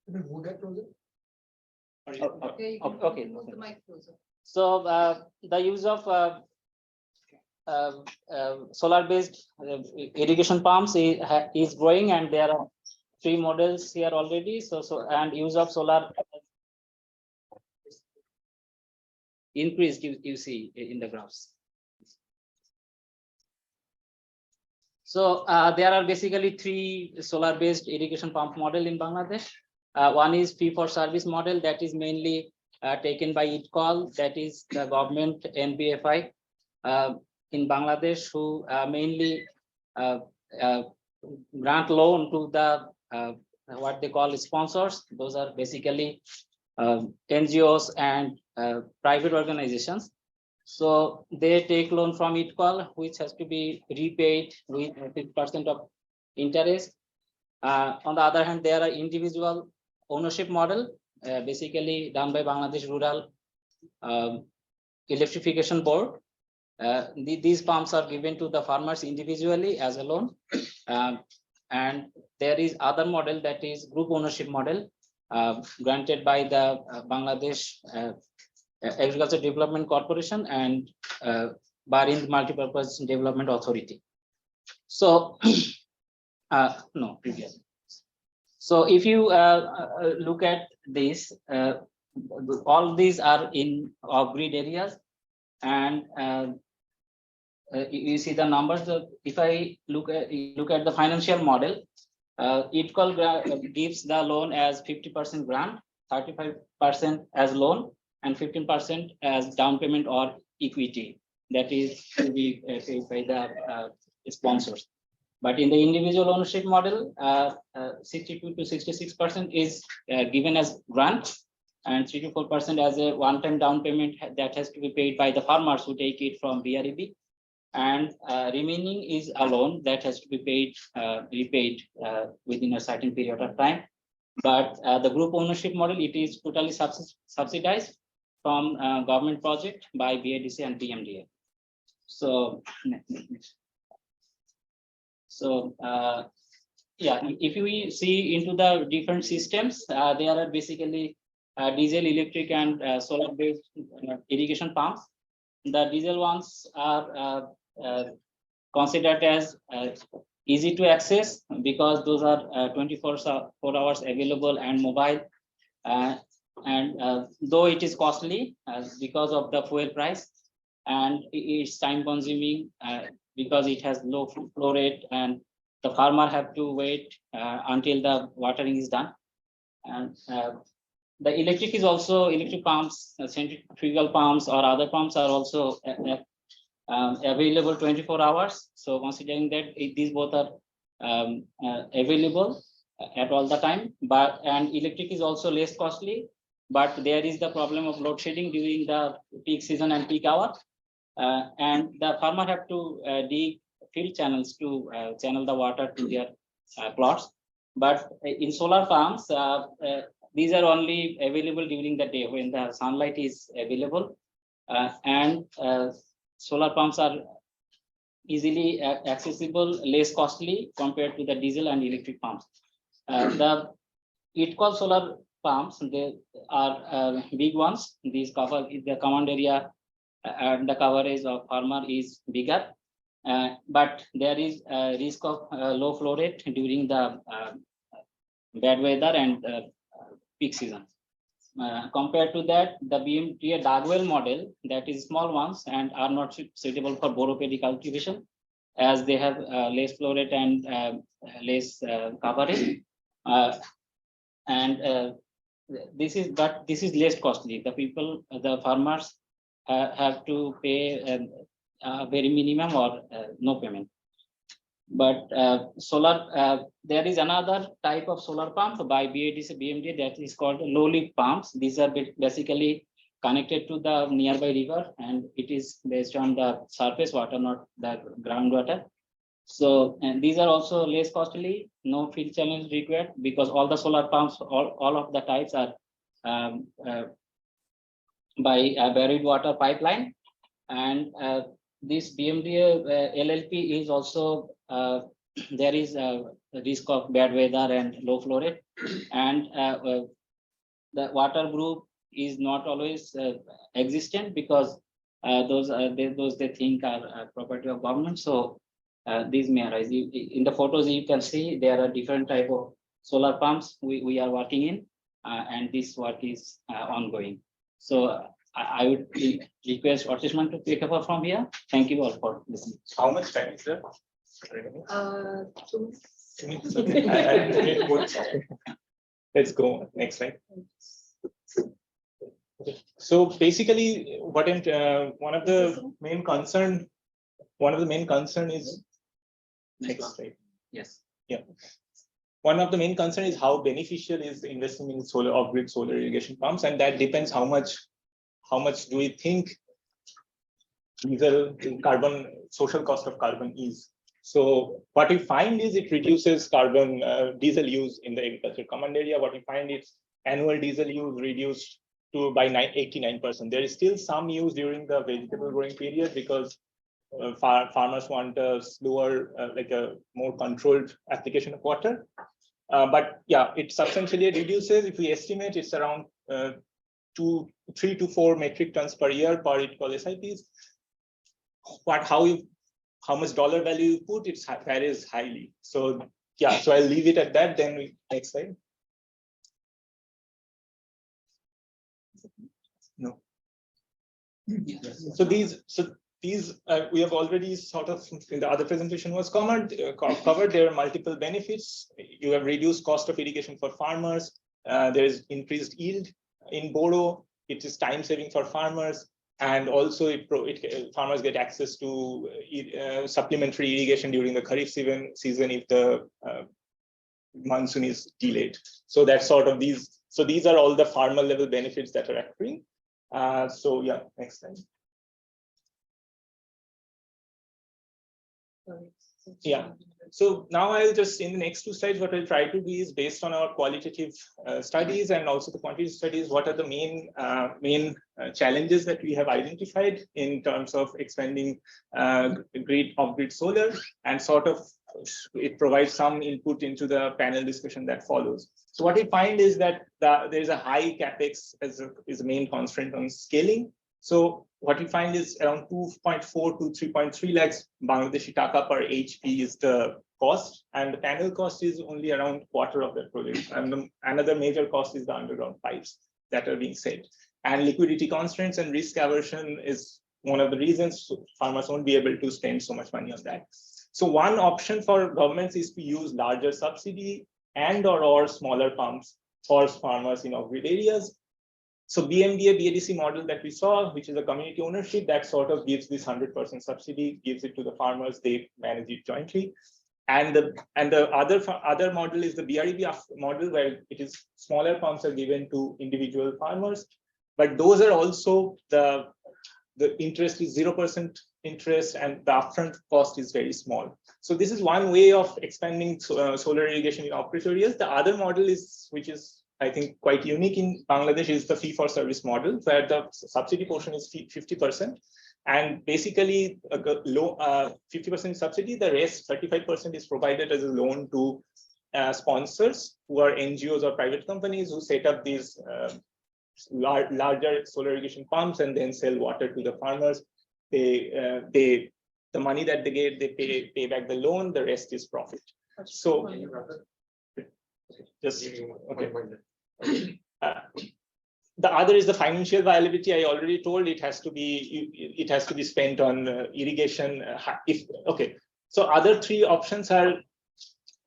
Move that closer. Okay. Move the mic closer. So the use of solar-based irrigation pumps is growing, and there are 3 models here already. And use of solar increased, you see in the graphs. So there are basically 3 solar-based irrigation pump model in Bangladesh. One is fee-for-service model that is mainly taken by ITCOL, that is the government NBFI in Bangladesh, who mainly grant loan to the what they call sponsors. Those are basically NGOs and private organizations. So they take loan from ITCOL, which has to be repaid with 50% of interest. On the other hand, there are individual ownership model, basically done by Bangladesh Rural Electrification Board. These pumps are given to the farmers individually as a loan. And there is other model, that is group ownership model, granted by the Bangladesh Agriculture Development Corporation and Bahrain Multipurpose Development Authority. So, no, previous. So if you look at this, all these are in off-grid areas, and you see the numbers. If I look at the financial model, ITCOL gives the loan as 50% grant, 35% as loan, and 15% as down payment or equity that is to be paid by the sponsors. But in the individual ownership model, 62 to 66% is given as grant, and 3 to 4% as a one-time down payment that has to be paid by the farmers who take it from BREB, and remaining is a loan that has to be paid, repaid within a certain period of time. But the group ownership model, it is totally subsidized from government project by BADC and BMDA. So, yeah, if we see into the different systems, there are basically diesel, electric, and solar-based irrigation pumps. The diesel ones are considered as easy to access because those are 24 hours available and mobile. And though it is costly because of the fuel price, and it's time consuming because it has low flow rate, and the farmer have to wait until the watering is done. And the electric is also, electric pumps, centrifugal pumps or other pumps are also available 24 hours. So considering that these both are available at all the time, and electric is also less costly, but there is the problem of load shedding during the peak season and peak hour. And the farmer have to dig field channels to channel the water to their plots. But in solar farms, these are only available during the day when the sunlight is available, and solar pumps are easily accessible, less costly compared to the diesel and electric pumps. The ITCOL solar pumps, they are big ones. These cover the command area and the coverage of farmer is bigger, but there is a risk of low flow rate during the bad weather and peak season. Compared to that, the BMTA Dagwell model, that is small ones and are not suitable for boropaddy cultivation, as they have less flow rate and less coverage. This is less costly. The farmers have to pay very minimum or no payment. But solar, there is another type of solar pump by BADC BMD that is called low leaf pumps. These are basically connected to the nearby river, and it is based on the surface water, not the groundwater. So, and these are also less costly, no field channels required, because all the solar pumps, all of the types are by a buried water pipeline. And this BMDA LLP is also there is a risk of bad weather and low flow rate, and the water group is not always existent because those they think are property of government. So these may arise. In the photos you can see there are different type of solar pumps we are working in, and this work is ongoing. So I would request Archisman to take over from here. Thank you all for listening. How much time is there? 2 minutes. Let's go next slide. So basically, what one of the main concern is next slide. Yes. Yeah. One of the main concern is how beneficial is investing in solar off-grid solar irrigation pumps, and that depends how much do we think diesel carbon social cost of carbon is. So what we find is it reduces carbon diesel use in the agriculture command area. What we find is annual diesel use reduced to by 89%. There is still some use during the vegetable growing period because farmers want a slower, like a more controlled application of water. But yeah, it substantially reduces. If we estimate, it's around 3 to 4 metric tons per year per equal SIPs. How much dollar value you put, it varies highly. So yeah, so I'll leave it at that. Then next slide. No. So these we have already sort of in the other presentation was covered. There are multiple benefits. You have reduced cost of irrigation for farmers. There is increased yield in Boro. It is time saving for farmers, and also farmers get access to supplementary irrigation during the Kharif season if the monsoon is delayed. So that's sort of these. So these are all the farmer level benefits that are occurring. So yeah, next slide. Yeah. So now I'll just, in the next 2 slides, what I'll try to do is based on our qualitative studies and also the quantitative studies, what are the main challenges that we have identified in terms of expanding off-grid solar, and sort of it provides some input into the panel discussion that follows. So what we find is that there is a high capex is a main constraint on scaling. So what we find is around 2.4 to 3.3 lakhs Bangladeshi taka per HP is the cost, and the panel cost is only around quarter of that project. And another major cost is the underground pipes that are being set. And liquidity constraints and risk aversion is one of the reasons farmers won't be able to spend so much money on that. So one option for governments is to use larger subsidy and or smaller pumps for farmers in off-grid areas. So BMDA BADC model that we saw, which is a community ownership, that sort of gives this 100% subsidy, gives it to the farmers, they manage it jointly. And the other model is the BREB model, where it is smaller pumps are given to individual farmers, but those are also the interest is 0% interest, and the upfront cost is very small. So this is one way of expanding solar irrigation in off-grid areas. The other model is, which is I think quite unique in Bangladesh, is the fee-for-service model, where the subsidy portion is 50%, and basically a low 50% subsidy. The rest 35% is provided as a loan to sponsors who are NGOs or private companies who set up these larger solar irrigation pumps and then sell water to the farmers. The money that they get, they pay back the loan. The rest is profit. So just okay. The other is the financial viability. I already told it has to be spent on irrigation. So other 3 options are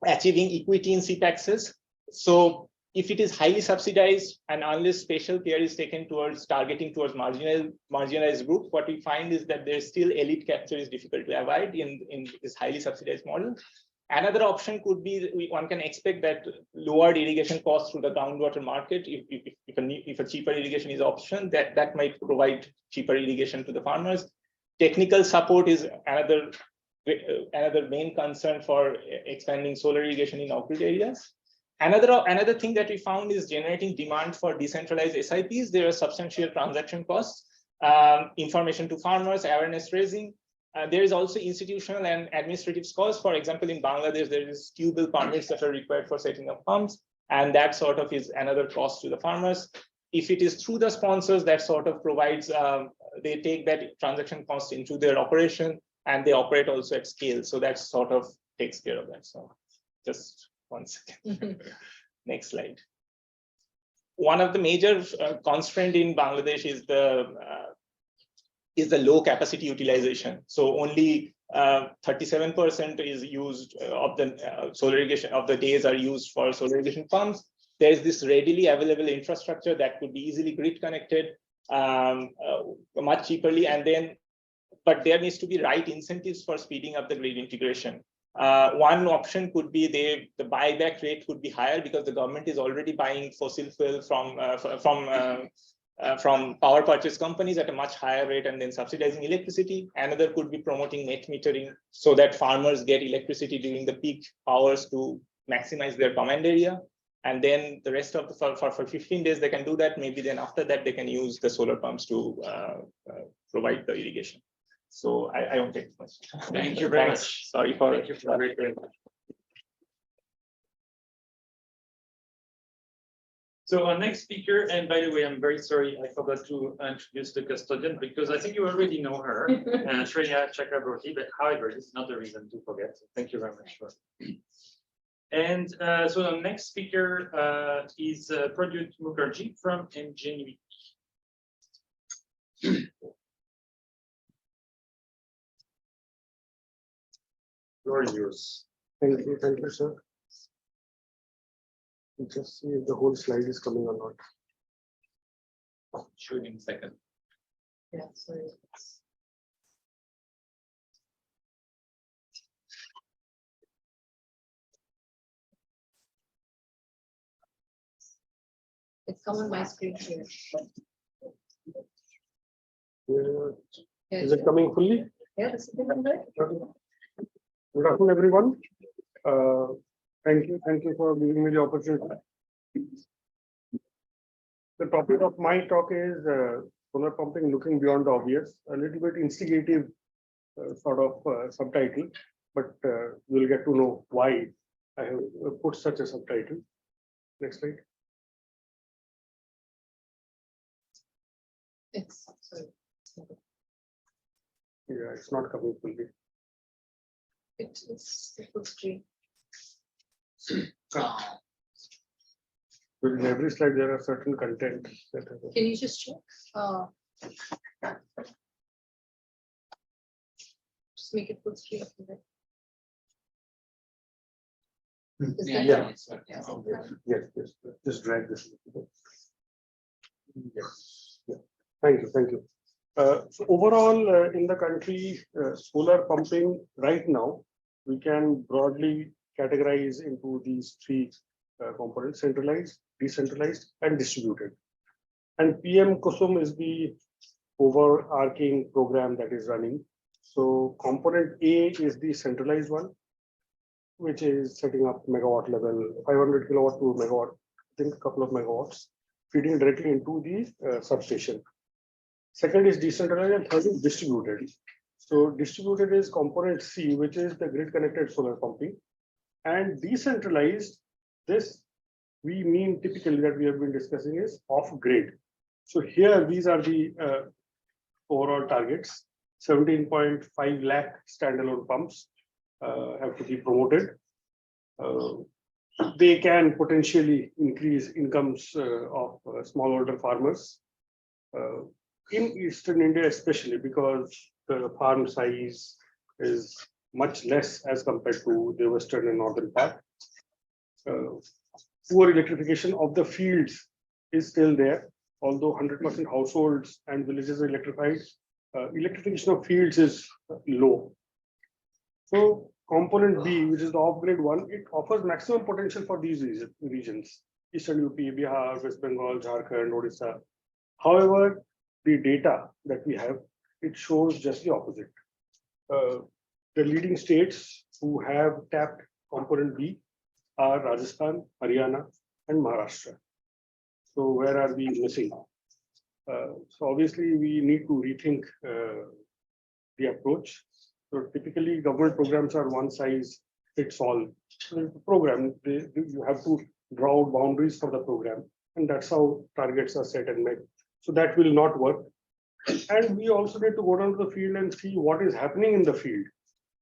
achieving equity in SIP access. So if it is highly subsidized, and unless special care is taken towards targeting towards marginalized groups, what we find is that there's still elite capture is difficult to avoid in this highly subsidized model. Another option could be one can expect that lowered irrigation costs through the groundwater market. If a cheaper irrigation is option, that might provide cheaper irrigation to the farmers. Technical support is another main concern for expanding solar irrigation in off-grid areas. Another thing that we found is generating demand for decentralized SIPs. There are substantial transaction costs, information to farmers, awareness raising. there is also institutional and administrative costs. For example, in Bangladesh, there is tubal permits that are required for setting up pumps, and that sort of is another cost to the farmers. If it is through the sponsors, that sort of provides, they take that transaction cost into their operation, and they operate also at scale. So that sort of takes care of that. So just 1 second. Next slide. One of the major constraint in Bangladesh is the low capacity utilization. So only 37% is used of the solar irrigation of the days are used for solar irrigation pumps. There's this readily available infrastructure that could be easily grid connected much cheaply, and then, but there needs to be right incentives for speeding up the grid integration. One option could be the buyback rate could be higher because the government is already buying fossil fuel from power purchase companies at a much higher rate and then subsidizing electricity. Another could be promoting net metering so that farmers get electricity during the peak hours to maximize their command area. And then the rest of the for 15 days they can do that. Maybe then after that they can use the solar pumps to provide the irrigation. So I won't take much. Thank you very much. Sorry for Thank you very much. So our next speaker, and by the way, I'm very sorry, I forgot to introduce the custodian because I think you already know her, Shreya Chakraborty, but however, it's not a reason to forget. So thank you very much for it. And so the next speaker is Pradyut Mukherjee from NGO. Floor is yours. Thank you, sir. Just see if the whole slide is coming or not. Shoot in a second. Yeah, sorry. It's come on my screen here. Is it coming fully? Yeah, this is the Good afternoon, everyone. Thank you for giving me the opportunity. The topic of my talk is solar pumping looking beyond the obvious, a little bit instigative sort of subtitle, but we'll get to know why I have put such a subtitle. Next slide. It's sorry. Yeah, it's not coming fully. It's the full screen. In every slide, there are certain content. Can you just check? Just make it full screen. Is that Yes. Just drag this. Yes. Yeah. Thank you. So overall, in the country, solar pumping right now, we can broadly categorize into these three components: centralized, decentralized, and distributed. And PM Kusum is the overarching program that is running. So component A is the centralized one, which is setting up megawatt level, 500 kilowatt to megawatt, I think a couple of megawatts, feeding directly into the substation. Second is decentralized, and third is distributed. So distributed is component C, which is the grid connected solar pumping. And decentralized, this we mean typically that we have been discussing is off-grid. So here, these are the overall targets. 17.5 lakh standalone pumps have to be promoted. They can potentially increase incomes of smallholder farmers in Eastern India, especially because the farm size is much less as compared to the Western and Northern part. Poor electrification of the fields is still there, although 100% households and villages are electrified. Electrification of fields is low. So component B, which is the off-grid one, it offers maximum potential for these regions: Eastern UP, Bihar, West Bengal, Jharkhand, Odisha. However, the data that we have, it shows just the opposite. The leading states who have tapped component B are Rajasthan, Haryana, and Maharashtra. So where are we missing? So obviously we need to rethink the approach. So typically government programs are one size fits all. So the program, you have to draw out boundaries for the program, and that's how targets are set and met. So that will not work. And we also need to go down to the field and see what is happening in the field.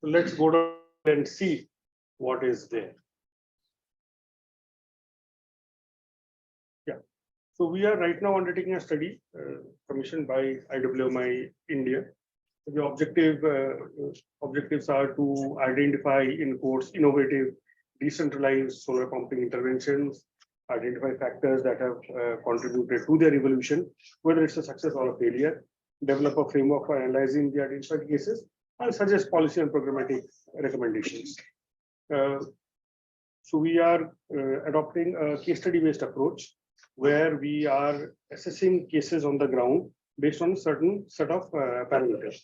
So let's go down and see what is there. Yeah. So we are right now undertaking a study commissioned by IWMI India. The objectives are to identify, in quotes, innovative, decentralized solar pumping interventions, identify factors that have contributed to their evolution, whether it's a success or a failure, develop a framework for analyzing the identified cases, and suggest policy and programmatic recommendations. So we are adopting a case study-based approach where we are assessing cases on the ground based on a certain set of parameters.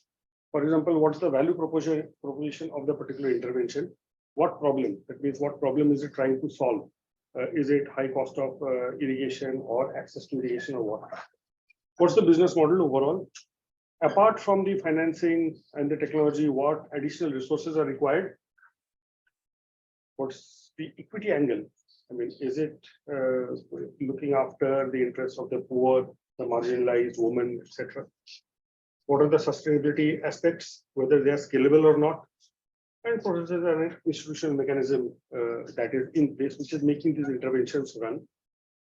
For example, what's the value proposition of the particular intervention? What problem? That means what problem is it trying to solve? Is it high cost of irrigation or access to irrigation or what? What's the business model overall? Apart from the financing and the technology, what additional resources are required? What's the equity angle? I mean, is it looking after the interests of the poor, the marginalized, women, etc.? What are the sustainability aspects, whether they are scalable or not? And processes and institutional mechanism that is in place, which is making these interventions run.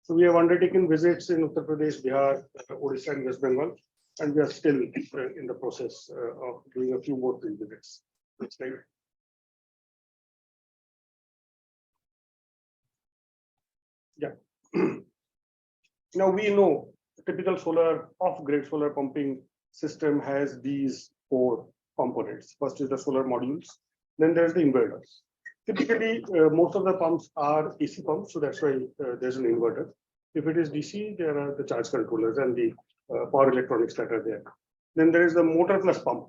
So we have undertaken visits in Uttar Pradesh, Bihar, Odisha, and West Bengal, and we are still in the process of doing a few more field visits. Next slide. Yeah. Now we know the typical solar off-grid solar pumping system has these four components. First is the solar modules, then there's the inverters. Typically, most of the pumps are AC pumps, so that's why there's an inverter. If it is DC, there are the charge controllers and the power electronics that are there. Then there is the motor plus pump.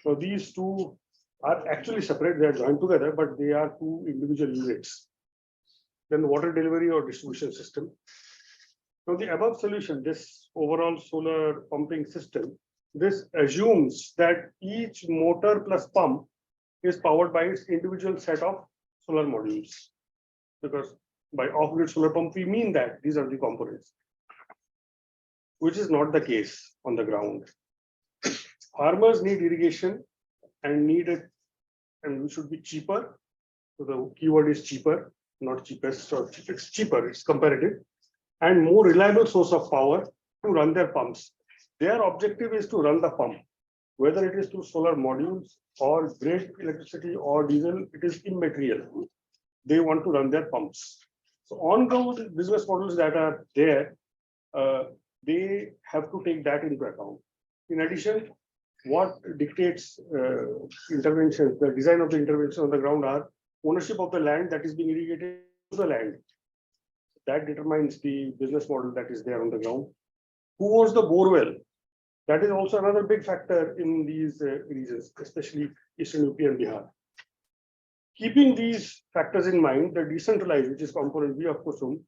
So these two are actually separate, they are joined together, but they are two individual units. Then water delivery or distribution system. So the above solution, this overall solar pumping system, this assumes that each motor plus pump is powered by its individual set of solar modules. Because by off-grid solar pump, we mean that these are the components, which is not the case on the ground. Farmers need irrigation and need it, and it should be cheaper. So the keyword is cheaper, not cheapest or cheap. It's cheaper, it's comparative, and more reliable source of power to run their pumps. Their objective is to run the pump, whether it is through solar modules or grid electricity or diesel, it is immaterial. They want to run their pumps. So on-ground business models that are there, they have to take that into account. In addition, what dictates interventions, the design of the intervention on the ground are ownership of the land that is being irrigated to the land. That determines the business model that is there on the ground. Who owns the bore well? That is also another big factor in these regions, especially Eastern UP and Bihar. Keeping these factors in mind, the decentralized, which is component B of KUSUM,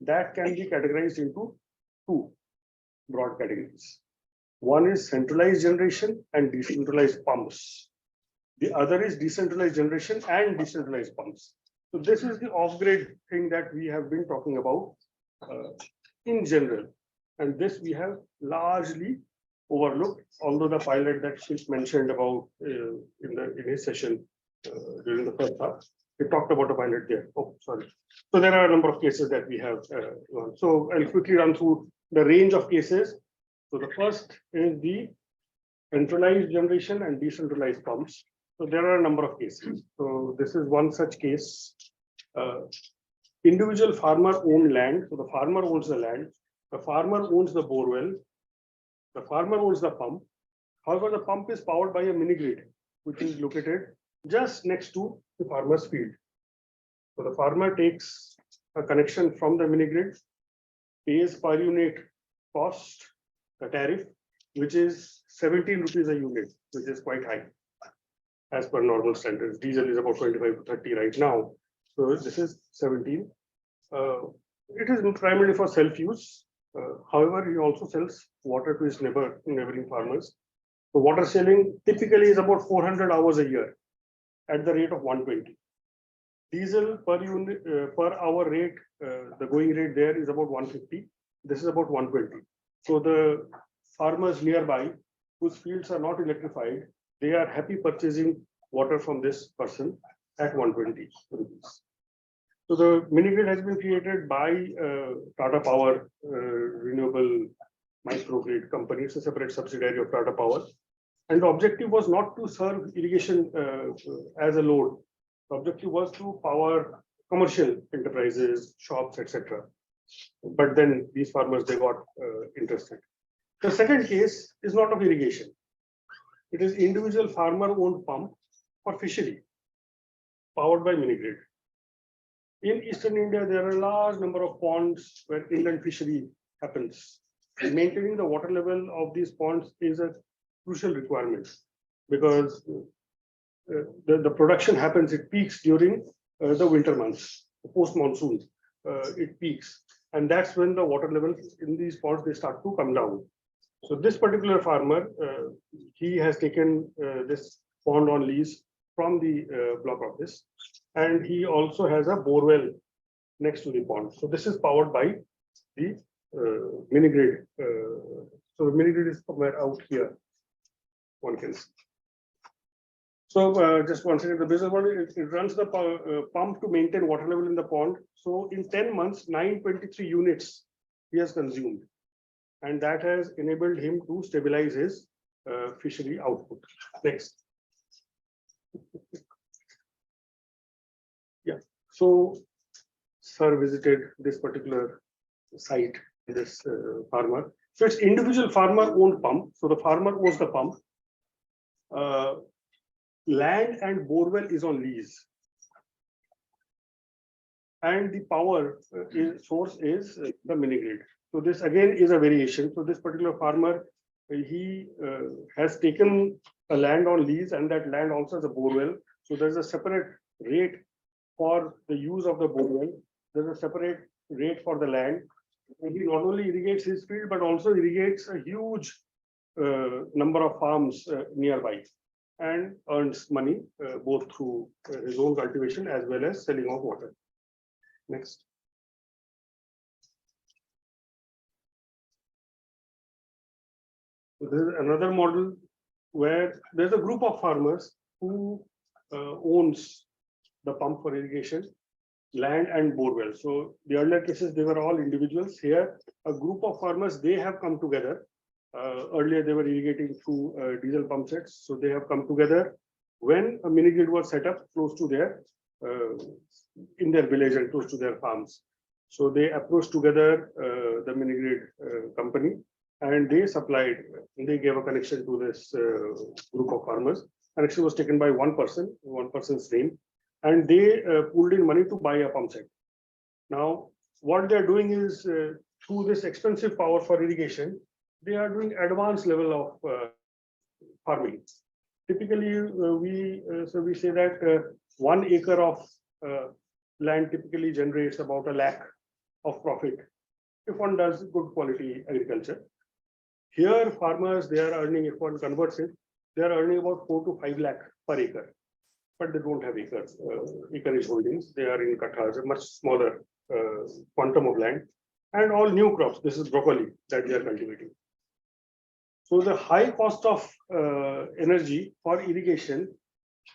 that can be categorized into two broad categories. One is centralized generation and decentralized pumps. The other is decentralized generation and decentralized pumps. So this is the off-grid thing that we have been talking about in general. And this we have largely overlooked, although the pilot that Shiv mentioned about in his session during the first half, we talked about a pilot there. Oh, sorry. So there are a number of cases that we have. So I'll quickly run through the range of cases. So the first is the centralized generation and decentralized pumps. So there are a number of cases. So this is one such case. Individual farmer-owned land. So the farmer owns the land. The farmer owns the borewell. The farmer owns the pump. However, the pump is powered by a mini grid, which is located just next to the farmer's field. So the farmer takes a connection from the mini grid, pays per unit cost, the tariff, which is 17 rupees a unit, which is quite high as per normal standards. Diesel is about 25 to 30 right now. So this is 17. It is primarily for self-use. However, he also sells water to his neighboring farmers. So water sailing typically is about 400 hours a year at the rate of 120. Diesel per unit per hour rate, the going rate there is about 150. This is about 120. So the farmers nearby whose fields are not electrified, they are happy purchasing water from this person at 120 rupees. So the mini-grid has been created by Tata Power Renewable Microgrid Company. It's a separate subsidiary of Tata Power. And the objective was not to serve irrigation as a load. The objective was to power commercial enterprises, shops, etc. But then these farmers, they got interested. The second case is not of irrigation. It is individual farmer-owned pump for fishery, powered by mini-grid. In Eastern India, there are a large number of ponds where inland fishery happens. And maintaining the water level of these ponds is a crucial requirement because the production happens, it peaks during the winter months, post-monsoon, it peaks. And that's when the water levels in these ponds, they start to come down. So this particular farmer, he has taken this pond on lease from the block office, and he also has a borewell next to the pond. So this is powered by the mini-grid. So the mini-grid is somewhere out here, one can see. So just one second, the business model, it runs the pump to maintain water level in the pond. So in 10 months, 923 units he has consumed. And that has enabled him to stabilize his fishery output. Next. Yeah, so sir visited this particular site, this farmer. So it's individual farmer owned pump. So the farmer owns the pump. Land and borewell is on lease. And the power source is the mini-grid. So this again is a variation. So this particular farmer, he has taken a land on lease, and that land also has a borewell. So there's a separate rate for the use of the borewell. There's a separate rate for the land. And he not only irrigates his field, but also irrigates a huge number of farms nearby, and earns money both through his own cultivation as well as selling of water. Next. So this is another model where there's a group of farmers who owns the pump for irrigation, land and borewell. So the earlier cases, they were all individuals. Here, a group of farmers, they have come together. Earlier, they were irrigating through diesel pump sets. So they have come together when a mini-grid was set up close to their, in their village and close to their farms. So they approached together the mini-grid company, and they supplied, they gave a connection to this group of farmers. Connection was taken by one person's name, and they pulled in money to buy a pump set. Now, what they're doing is through this expensive power for irrigation, they are doing advanced level of farming. Typically, we say that 1 acre of land typically generates about 1 lakh of profit if one does good quality agriculture. Here, farmers, they are earning, if one converts it, they are earning about 4 to 5 lakh per acre, but they don't have acres, acreage holdings. They are in kathas, a much smaller quantum of land, and all new crops. This is broccoli that they are cultivating. So the high cost of energy for irrigation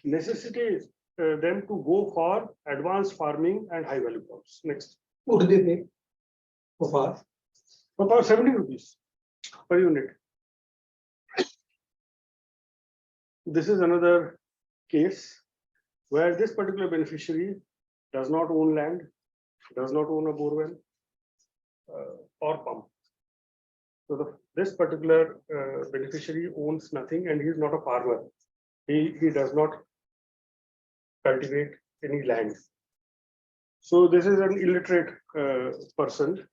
necessitates them to go for advanced farming and high value crops. Next. What do they pay for power? For power, 70 rupees per unit. This is another case where this particular beneficiary does not own land, does not own a borewell or pump. So this particular beneficiary owns nothing, and he is not a farmer. He does not cultivate any land. So this is an illiterate person.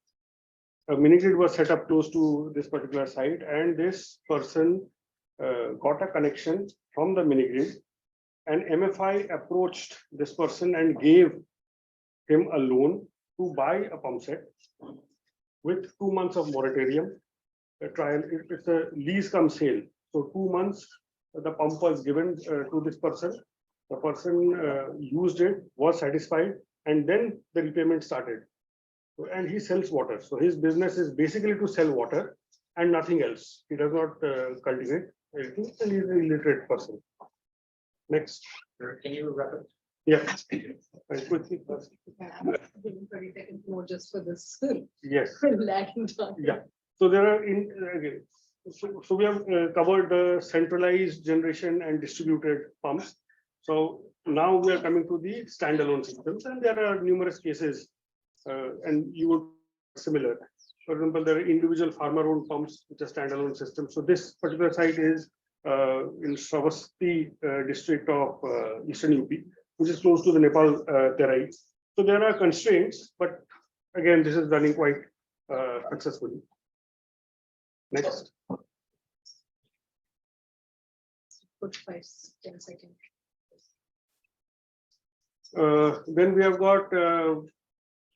A mini-grid was set up close to this particular site, and this person got a connection from the mini-grid, and MFI approached this person and gave him a loan to buy a pump set with 2 months of moratorium. A trial, it's a lease come sale. So 2 months, the pump was given to this person. The person used it, was satisfied, and then the repayment started. So, and he sells water. So his business is basically to sell water and nothing else. He does not cultivate anything, and he is an illiterate person. Next. Can you wrap it? Yeah. Quickly. I'm giving 30 seconds more just for this. Yes. Lagging time. Yeah. So there are so we have covered the centralized generation and distributed pumps. So now we are coming to the standalone systems, and there are numerous cases, and you would similar. For example, there are individual farmer-owned pumps, which are standalone systems. So this particular site is in Shravasti district of Eastern UP, which is close to the Nepal Terai. So there are constraints, but again, this is running quite successfully. Next. Put 10 seconds. Then we have got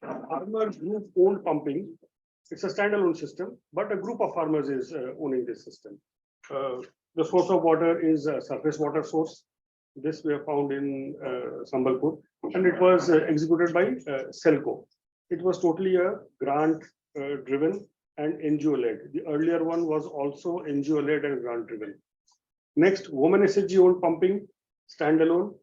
farmer group owned pumping. It's a standalone system, but a group of farmers is owning this system. The source of water is a surface water source. This we have found in Sambalpur, and it was executed by Selco. It was totally a grant driven and NGO led. The earlier one was also NGO led and grant driven. Next, women SHG owned pumping, standalone.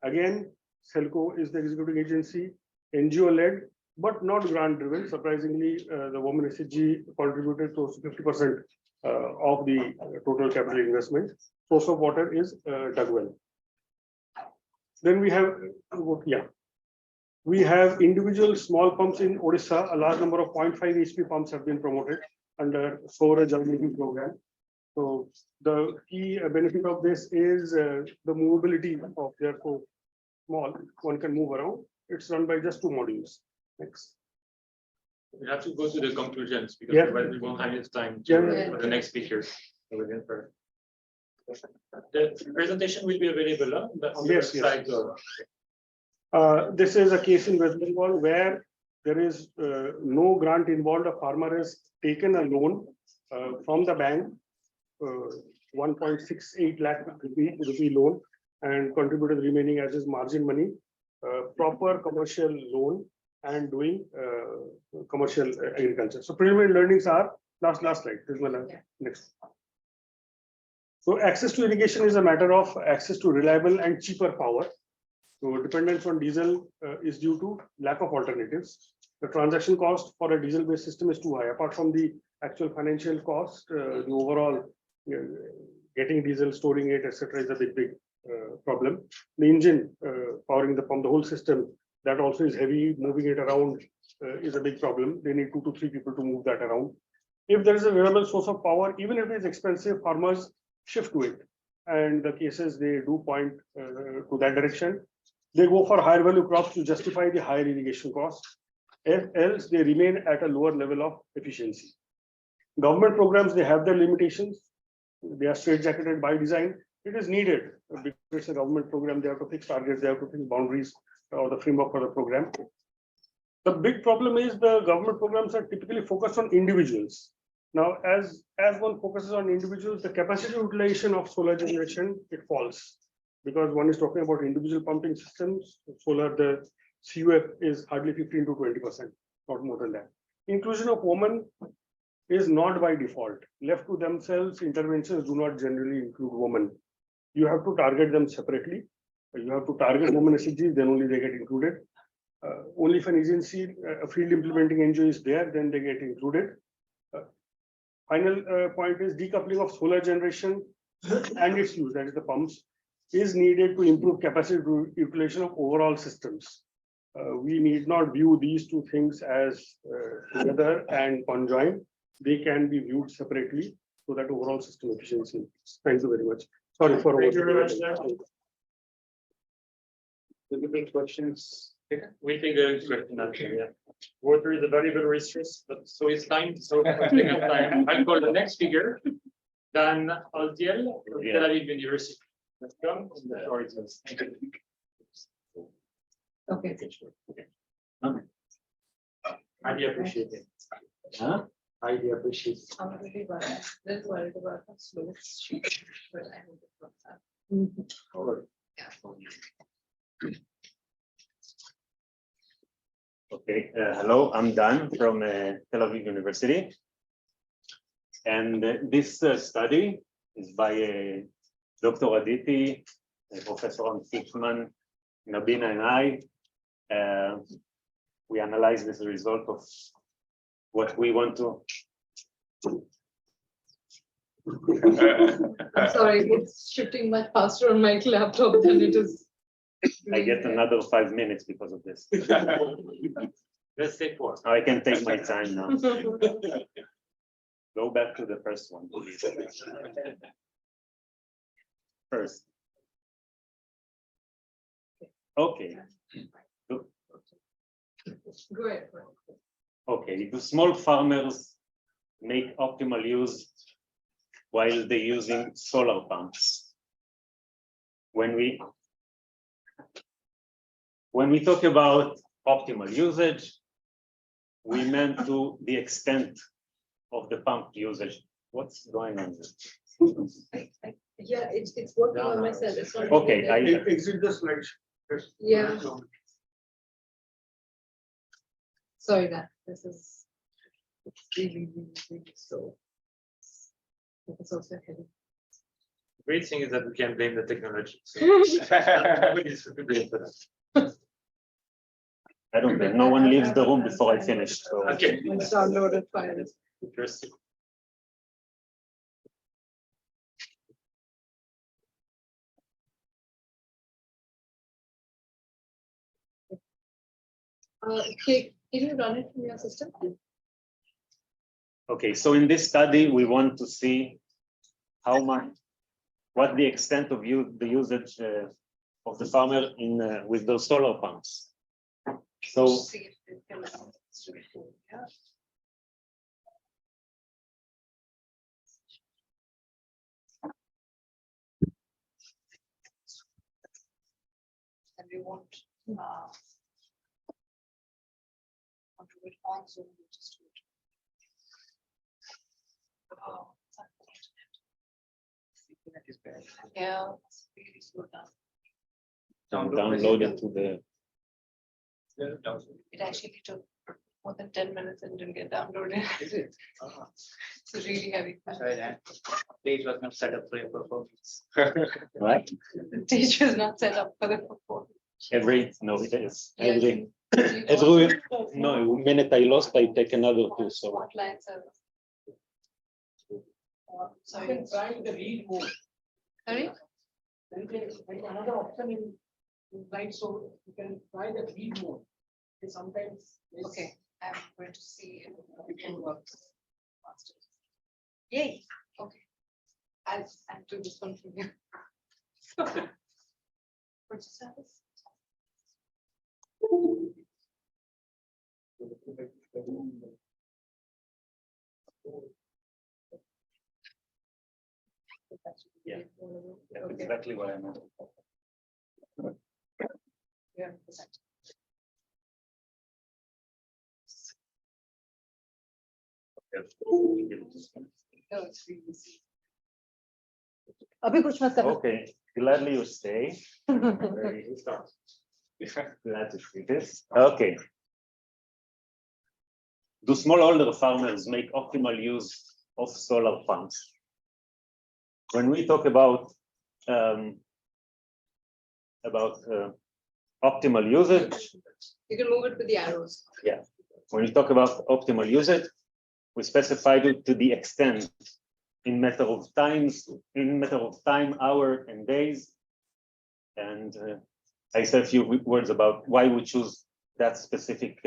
Again, Selco is the executing agency, NGO led, but not grant driven. Surprisingly, the women SHG contributed close to 50% of the total capital investment. Source of water is dug well. Then we have, we have individual small pumps in Odisha. A large number of 0.5 HP pumps have been promoted under Solarizing program. So the key benefit of this is the movability of therefore small, one can move around. It's run by just 2 modules. Next. We have to go to the conclusions because we won't have enough time for the next speaker. The presentation will be available on the website. This is a case in West Bengal where there is no grant involved. A farmer has taken a loan from the bank, 1.68 lakh rupee loan, and contributed the remaining as his margin money, proper commercial loan, and doing commercial agriculture. So preliminary learnings are last slide. This is my next. So access to irrigation is a matter of access to reliable and cheaper power. So dependence on diesel is due to lack of alternatives. The transaction cost for a diesel-based system is too high. Apart from the actual financial cost, the overall getting diesel, storing it, etc., is a big problem. The engine powering the pump, the whole system, that also is heavy. Moving it around is a big problem. They need 2 to 3 people to move that around. If there is a reliable source of power, even if it is expensive, farmers shift to it. And the cases they do point to that direction. They go for higher value crops to justify the higher irrigation cost. Else they remain at a lower level of efficiency. Government programs, they have their limitations. They are straitjacketed by design. It is needed because it's a government program. They have to fix targets. They have to fix boundaries or the framework for the program. The big problem is the government programs are typically focused on individuals. Now, as one focuses on individuals, the capacity utilization of solar generation, it falls because one is talking about individual pumping systems. Solar, the CUF is hardly 15 to 20%, not more than that. Inclusion of women is not by default. Left to themselves, interventions do not generally include women. You have to target them separately. You have to target women SHGs, then only they get included. Only if an agency, a field implementing NGO is there, then they get included. Final point is decoupling of solar generation and its use, that is the pumps, is needed to improve capacity utilization of overall systems. We need not view these two things as together and conjoined. They can be viewed separately so that overall system efficiency. Thank you very much. Sorry for different questions. We take a question actually. Water is a valuable resource, but so is time. So I'll call the next speaker, Dan Altiel from Tel Aviv University. Let's come. The floor is yours. Thank you. Okay. Highly appreciate it. idea, but she's. I'm really worried about how slow she is, but I hope it works out. Yeah. Okay, hello, I'm Dan from Tel Aviv University. And this study is by Dr. Aditi, Professor Fishman, Nabina, and I. We analyze this result of what we want to. I'm sorry, it's shifting much faster on my laptop than it is. I get another 5 minutes because of this. Let's say 4. I can take my time now. Go back to the first one, please. First. Okay. Go ahead. Okay. Do small farmers make optimal use while they're using solar pumps? When we talk about optimal usage, we meant to the extent of the pump usage. What's going on here? Yeah, it's working on myself. It's not. Okay, Exit the slide. Yeah. Sorry, that this is really slow. It's also heavy. Great thing is that we can blame the technology. So everybody's to blame for that. I don't know. No one leaves the room before I finish. So. Okay. It's downloaded files. Interesting. Okay, can you run it from your system? Okay, so in this study, we want to see how much, what the extent of the usage of the farmer in with those solar pumps. So See if it can- yeah. And we want to do it on Zoom, we just do it. Oh, yeah, it's really slow down. download it to the. It actually took more than 10 minutes and didn't get downloaded. Is it? It's a really heavy file. Sorry, that page was not set up for your performance. Right? The stage was not set up for the performance. No, it is. Yeah. No, minute I lost, I take another 2. So Hotline service. Sorry. Trying the read mode. Sorry? Another option in slide, so you can try the read mode. And sometimes. Okay, I'm going to see if it can work. Faster. Yay, okay. I'll do this one for you. What's the status? Yeah. That's Okay. exactly what I meant. Yeah. No, it's really easy. अभी कुछ मत करना। Okay, gladly you stay. Very glad to see this. Okay. Do smallholder farmers make optimal use of solar pumps? When we talk about optimal usage, You can move it with the arrows. yeah. When we talk about optimal usage, we specified it to the extent in matter of time, hour, and days. And I said a few words about why we choose that specific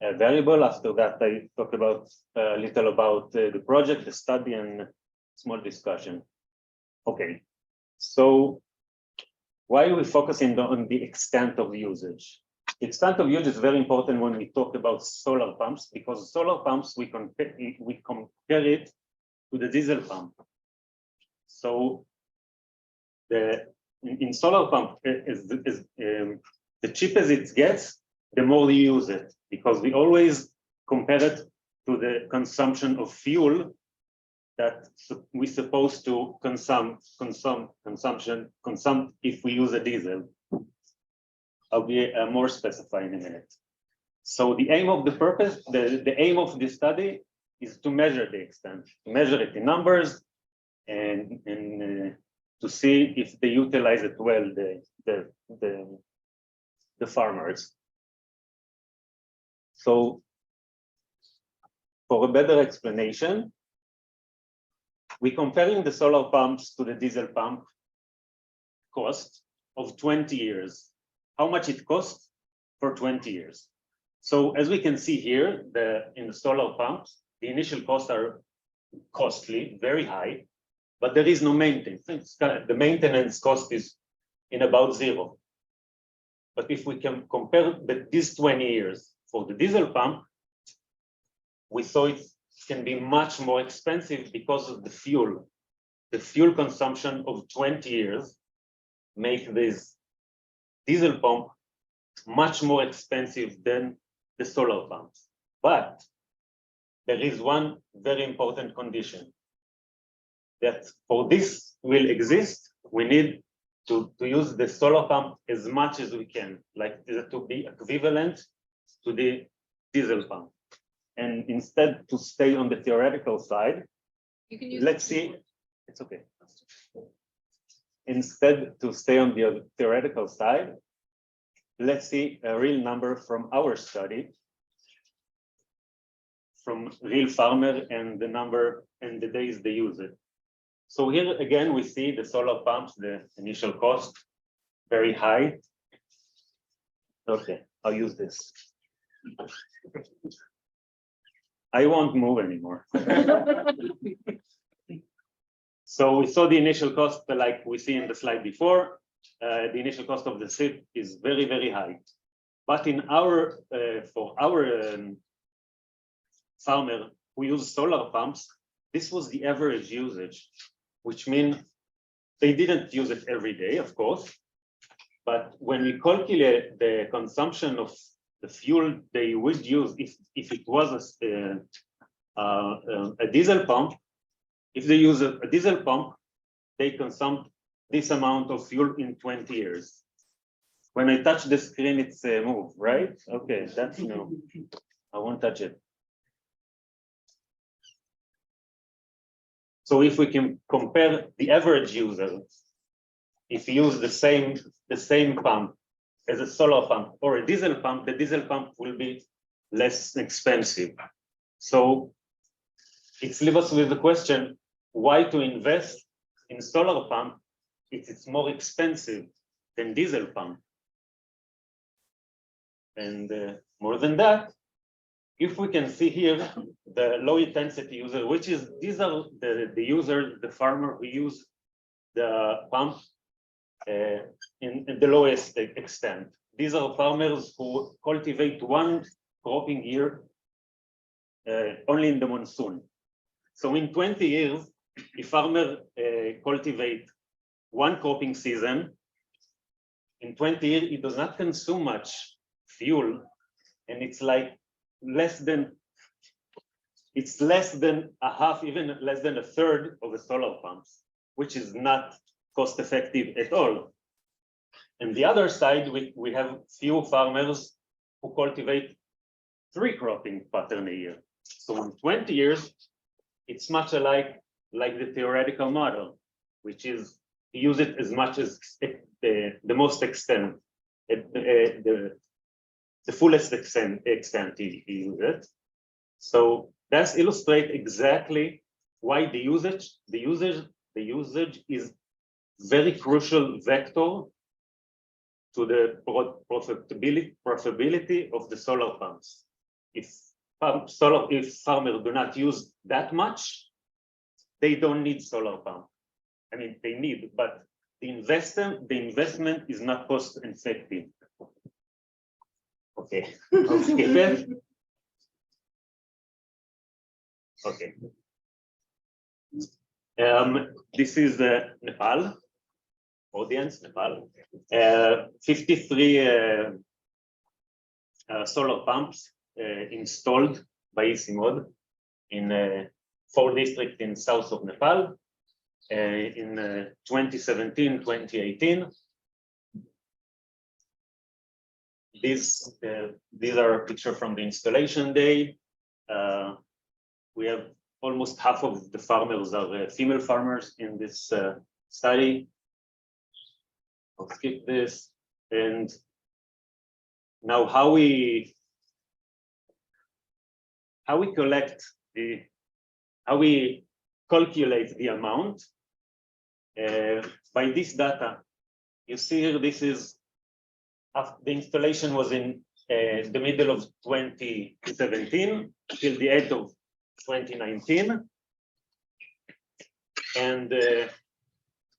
variable. After that, I talk about a little about the project, the study, and small discussion. Okay, so why are we focusing on the extent of usage? The extent of usage is very important when we talk about solar pumps, because solar pumps, we compare it to the diesel pump. So in solar pump, the cheapest it gets, the more you use it, because we always compare it to the consumption of fuel that we're supposed to consume if we use a diesel. I'll be more specifying in a minute. So the aim of the aim of this study is to measure the extent, to measure it in numbers, and to see if they utilize it well, the farmers. So for a better explanation, we're comparing the solar pumps to the diesel pump cost of 20 years. How much it costs for 20 years. So as we can see here, in the solar pumps, the initial costs are costly, very high, but there is no maintenance. The maintenance cost is in about zero. But if we can compare these 20 years for the diesel pump, we saw it can be much more expensive because of the fuel. The fuel consumption of 20 years make this diesel pump much more expensive than the solar pumps. But there is one very important condition, that for this will exist, we need to use the solar pump as much as we can, like to be equivalent to the diesel pump. And instead to stay on the theoretical side, You can use let's see, it's okay. Instead to stay on the theoretical side, let's see a real number from our study, from real farmer and the number and the days they use it. So here again, we see the solar pumps, the initial cost, very high. Okay, I'll use this. I won't move anymore. So we saw the initial cost, like we see in the slide before. The initial cost of the SIP is very, very high. But in our, for our farmer who use solar pumps, this was the average usage, which means they didn't use it every day, of course. But when we calculate the consumption of the fuel they would use if it was a diesel pump, if they use a diesel pump, they consume this amount of fuel in 20 years. When I touch the screen, it's a move, right? Okay, that's no, I won't touch it. So if we can compare the average user, if you use the same pump as a solar pump or a diesel pump, the diesel pump will be less expensive. So it leaves us with the question, why to invest in solar pump if it's more expensive than diesel pump? And more than that, if we can see here the low intensity user, which is, these are the users, the farmer who use the pump in the lowest extent. These are farmers who cultivate one cropping year only in the monsoon. So in 20 years, if farmer cultivate one cropping season, in 20 years, it does not consume much fuel, and it's like less than a half, even less than a third of the solar pumps, which is not cost effective at all. And the other side, we have few farmers who cultivate 3 cropping pattern a year. So in 20 years, it's much alike like the theoretical model, which is use it as much as the most extent, the fullest extent you use it. So that's illustrate exactly why the usage is very crucial vector to the profitability of the solar pumps. If farmers do not use that much, they don't need solar pump. I mean, they need, but the investment is not cost effective. Okay, I'll skip it. Okay. This is Nepal, audience, Nepal. 53 solar pumps installed Baisi mode in 4 districts in south of Nepal in 2017, 2018. These are pictures from the installation day. We have almost half of the farmers are female farmers in this study. I'll skip this. And now how we collect how we calculate the amount by this data. You see here, this is after the installation was in the middle of 2017 till the end of 2019, and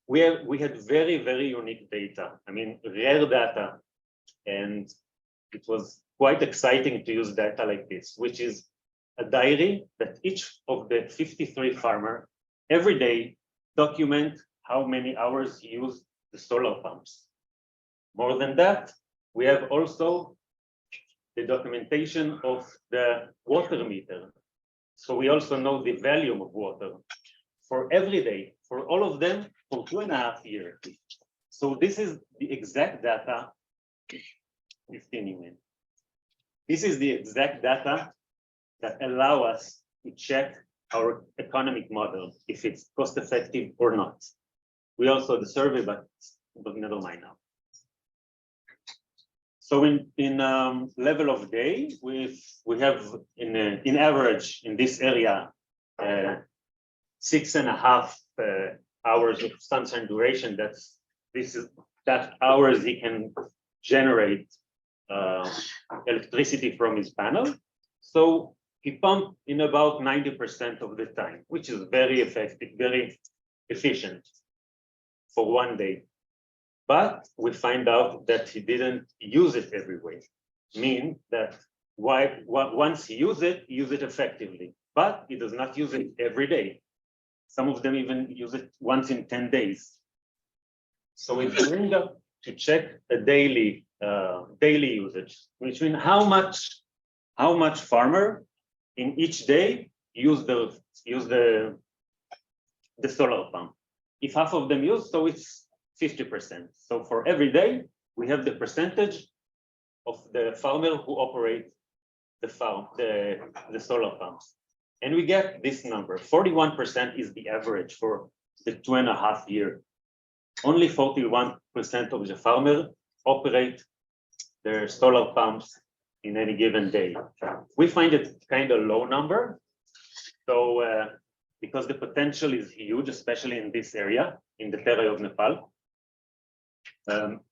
we had very unique data. I mean, rare data, and it was quite exciting to use data like this, which is a diary that each of the 53 farmers every day document how many hours he used the solar pumps. More than that, we have also the documentation of the water meter. So we also know the volume of water for every day, for all of them, for 2.5 years. So this is the exact data. 15 minutes. This is the exact data that allow us to check our economic model, if it's cost effective or not. We also the survey, but never mind now. So in level of day, we have in average in this area 6.5 hours of sunshine duration. That hours he can generate electricity from his panel. So he pumped in about 90% of the time, which is very effective, very efficient for one day. But we find out that he didn't use it every way, mean that once he use it effectively, but he does not use it every day. Some of them even use it once in 10 days. So we bring up to check a daily usage, which means how much farmer in each day use the solar pump. If half of them use, so it's 50%. So for every day, we have the percentage of the farmer who operate the solar pumps. And we get this number. 41% is the average for the 2.5 years. Only 41% of the farmer operate their solar pumps in any given day. We find it kind of low number. So because the potential is huge, especially in this area, in the area of Nepal.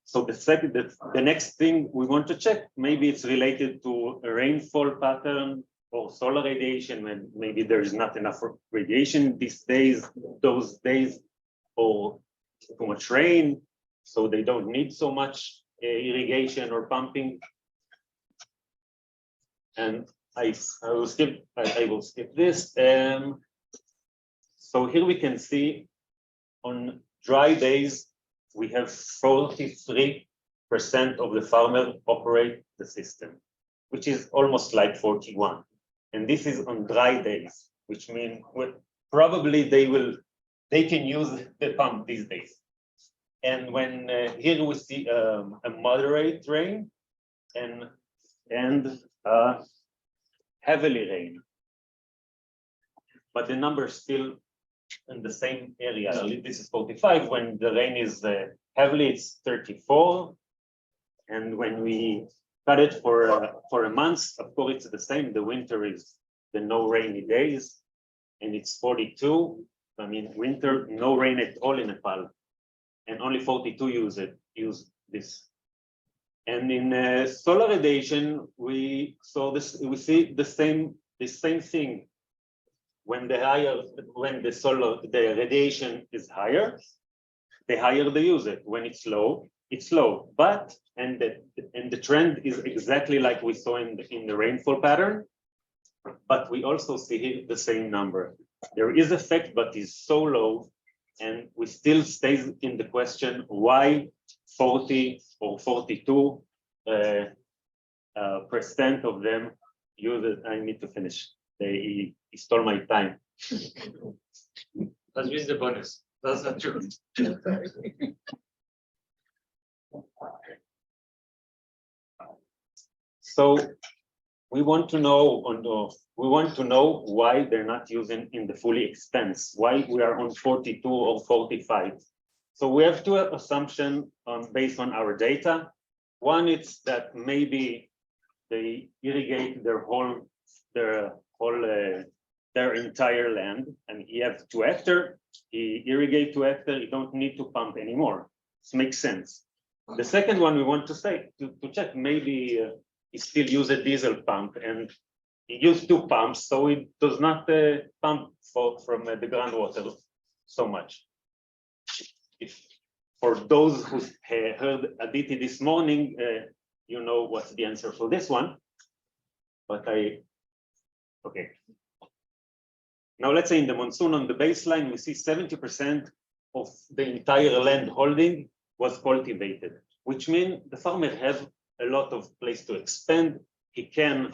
So the next thing we want to check, maybe it's related to a rainfall pattern or solar radiation, and maybe there is not enough radiation those days, or too much rain, so they don't need so much irrigation or pumping. And I will skip this. So here we can see on dry days, we have 43% of the farmers operate the system, which is almost like 41. And this is on dry days, which means probably they can use the pump these days. And when here we see a moderate rain and heavily rain, but the number still in the same area. This is 45. When the rain is heavily, it's 34. And when we cut it for a month, of course, it's the same. The winter is the no rainy days, and it's 42. I mean, winter, no rain at all in Nepal, and only 42 use this. And in solar radiation, we see the same thing. When the radiation is higher, the higher they use it. When it's low, it's low. But and the trend is exactly like we saw in the rainfall pattern. But we also see here the same number. There is effect, but is so low, and we still stay in the question why 40 or 42% of them use it. I need to finish. He stole my time. Let's use the bonus. That's not true. So we want to know why they're not using in the fully expense, why we are on 42 or 45. So we have two assumptions based on our data. One is that maybe they irrigate their entire land, and he has 2 hectares. He irrigate 2 hectares. You don't need to pump anymore. This makes sense. The second one we want to check, maybe he still use a diesel pump, and he used 2 pumps, so it does not pump from the groundwater so much. If for those who heard Aditi this morning, you know what's the answer for this one. But okay. Now let's say in the monsoon on the baseline, we see 70% of the entire land holding was cultivated, which means the farmer has a lot of place to expand. He can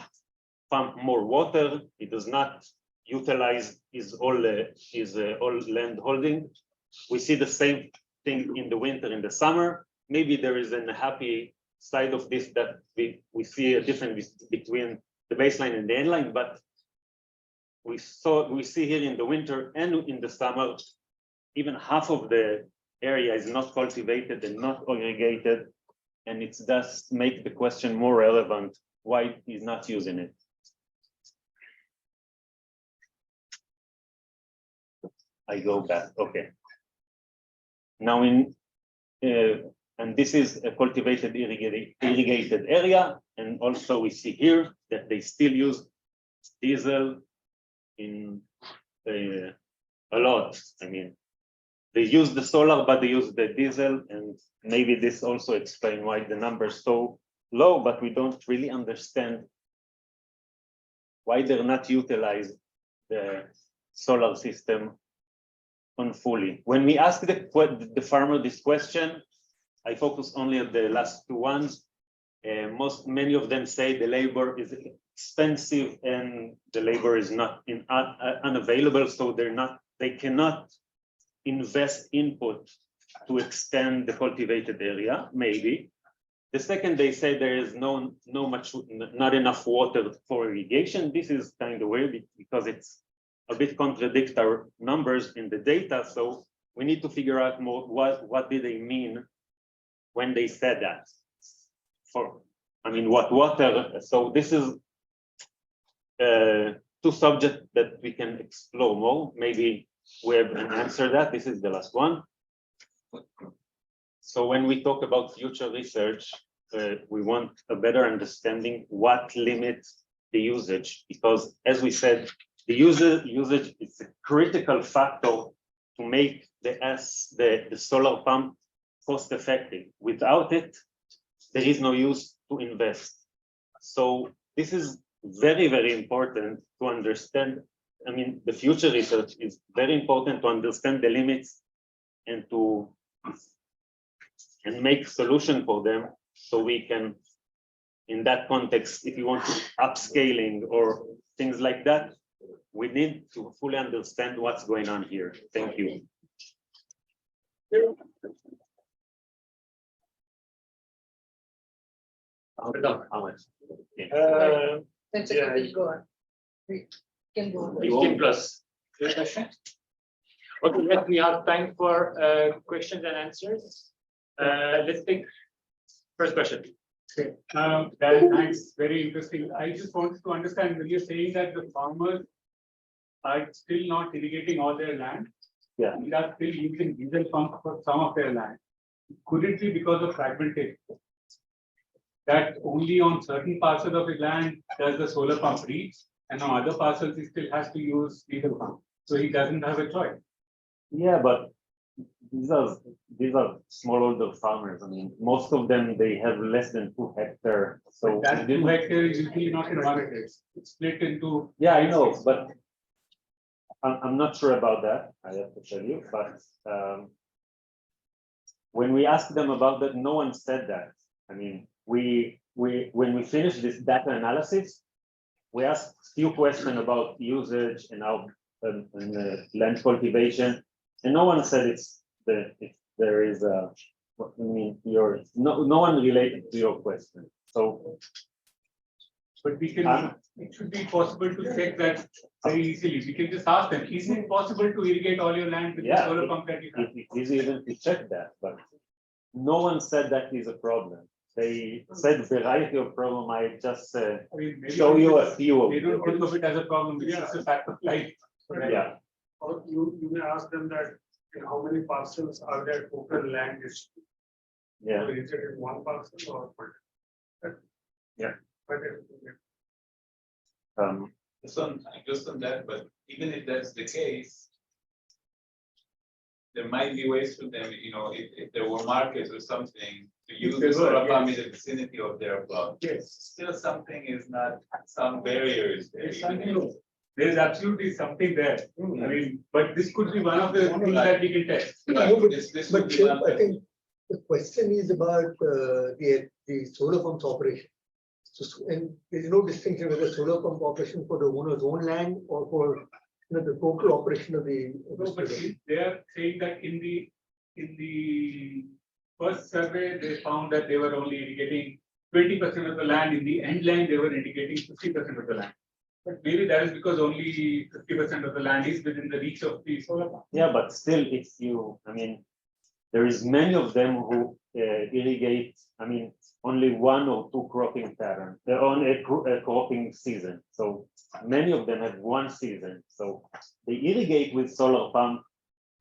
pump more water. He does not utilize his all land holding. We see the same thing in the winter, in the summer. Maybe there is a happy side of this that we see a difference between the baseline and the endline, but we see here in the winter and in the summer, even half of the area is not cultivated and not irrigated, and it does make the question more relevant why he's not using it. I go back. Okay. Now and this is a cultivated irrigated area, and also we see here that they still use diesel in a lot. I mean, they use the solar, but they use the diesel, and maybe this also explains why the numbers so low, but we don't really understand why they're not utilize the solar system on fully. When we ask the farmer this question, I focus only on the last 2 ones. Many of them say the labor is expensive and the labor is not unavailable, so they cannot invest input to extend the cultivated area. Maybe the second, they say there is not enough water for irrigation. This is kind of weird because it's a bit contradict our numbers in the data. So we need to figure out more what did they mean when they said that. What water? So this is 2 subjects that we can explore more. Maybe we have an answer that. This is the last one. So when we talk about future research, we want a better understanding what limits the usage, because as we said, the usage is a critical factor to make the solar pump cost effective. Without it, there is no use to invest. So this is very, very important to understand. I mean, the future research is very important to understand the limits and make solution for them, so we can, in that context, if you want to upscaling or things like that, we need to fully understand what's going on here. Thank you. How much? That's Yeah. okay, go on. We can go on. 15 plus. Your question? Okay, we have time for questions and answers. Let's take first question. Okay, thanks. Very interesting. I just wanted to understand, when you're saying that the farmers are still not irrigating all their land, Yeah. they are still using diesel pumps for some of their land. Could it be because of fragmentation? That only on certain parcels of his land does the solar pump reach, and on other parcels he still has to use diesel pump. So he doesn't have a choice. Yeah, but these are smallholder farmers. I mean, most of them, they have less than 2 hectares. So That 2 hectares is usually not in 1 hectare. It's split into. yeah, I know, but I'm not sure about that. I have to tell you, but when we asked them about that, no one said that. I mean, when we finished this data analysis, we asked few questions about usage and how land cultivation, and no one said there is a. What I mean, no one related to your question. So, but we can. It should be possible to check that very easily. We can just ask them: is it possible to irrigate all your land with the solar pump that you have? It's easy even to check that, but no one said that is a problem. They said variety of problem. I just show you a few of them. They don't think of it as a problem. It's just a fact of life. Yeah. Or you may ask them that how many parcels are there total land is. Yeah. So is it in one parcel or what? Yeah. Just on that, but even if that's the case, there might be ways for them, if there were markets or something, to use the solar pump in the vicinity of their plot. Yes. Still something is not, some barriers there. There's absolutely something there. I mean, but this could be one of the things that we can test. This would be one I think the question is about the solar pumps operation. So, and there is no distinction whether solar pump operation for the owner's own land or for the total operation of the. No, but they are saying that in the first survey, they found that they were only irrigating 20% of the land. In the end line, they were irrigating 50% of the land. But maybe that is because only 50% of the land is within the reach of the solar pump. Yeah, but still, there is many of them who irrigate, only one or two cropping patterns. They're on a cropping season. So many of them have one season. So they irrigate with solar pump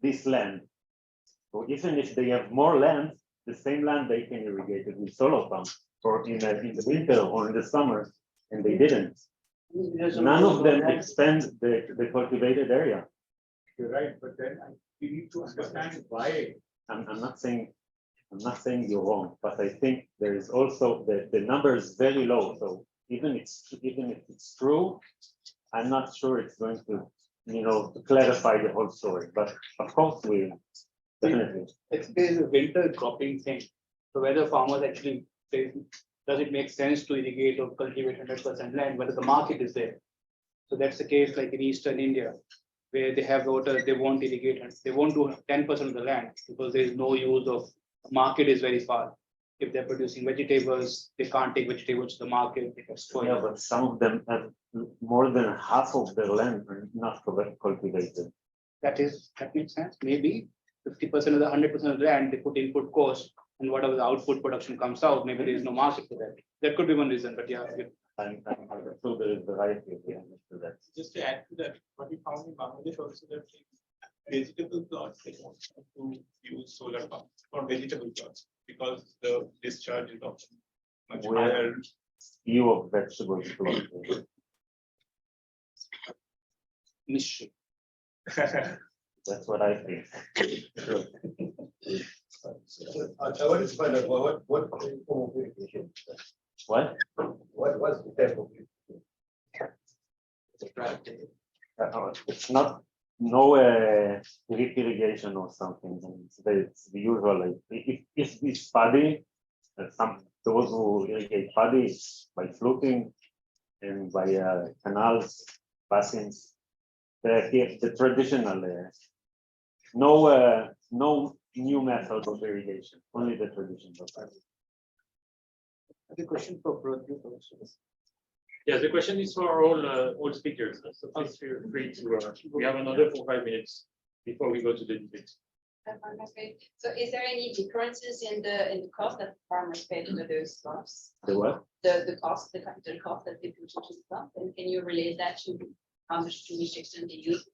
this land. So even if they have more land, the same land they can irrigate it with solar pump or in the winter or in the summer, and they didn't. None of them expand the cultivated area. You're right, but then we need to understand why. I'm not saying you're wrong, but I think there is also the number is very low. So even if it's true, I'm not sure it's going to clarify the whole story. But of course, we definitely. There's a winter cropping thing. So whether farmers actually say, does it make sense to irrigate or cultivate 100% land, whether the market is there. So that's the case like in Eastern India, where they have water, they won't irrigate and they won't do 10% of the land because there is no use of market is very far. If they're producing vegetables, they can't take vegetables to the market. Yeah, but some of them have more than half of their land not cultivated. That makes sense. Maybe 50% of the 100% of the land, they put input cost and whatever the output production comes out, maybe there is no market for that. That could be one reason, but yeah. I'm sure there is variety of reasons to that. Just to add to that, what we found in Bangladesh also that vegetable plots they want to use solar pumps for vegetable plots because the discharge is often much higher. Few of vegetables. Mystery. That's what I think. Sure. I want to find out what form of irrigation. What? What was the type of it's not drip irrigation or something. It's the usual. If it's paddy, those who irrigate paddy by fluting and by canals, basins, the traditional. No new method of irrigation. Only the traditional. The question for both. Yes, the question is for all speakers. So please feel free to. We have another 4-5 minutes before we go to the debate. So, is there any differences in the cost that farmers pay for those pumps? The what? The cost, the capital cost that they put into the pump, and can you relate that to how much to which extent they use it?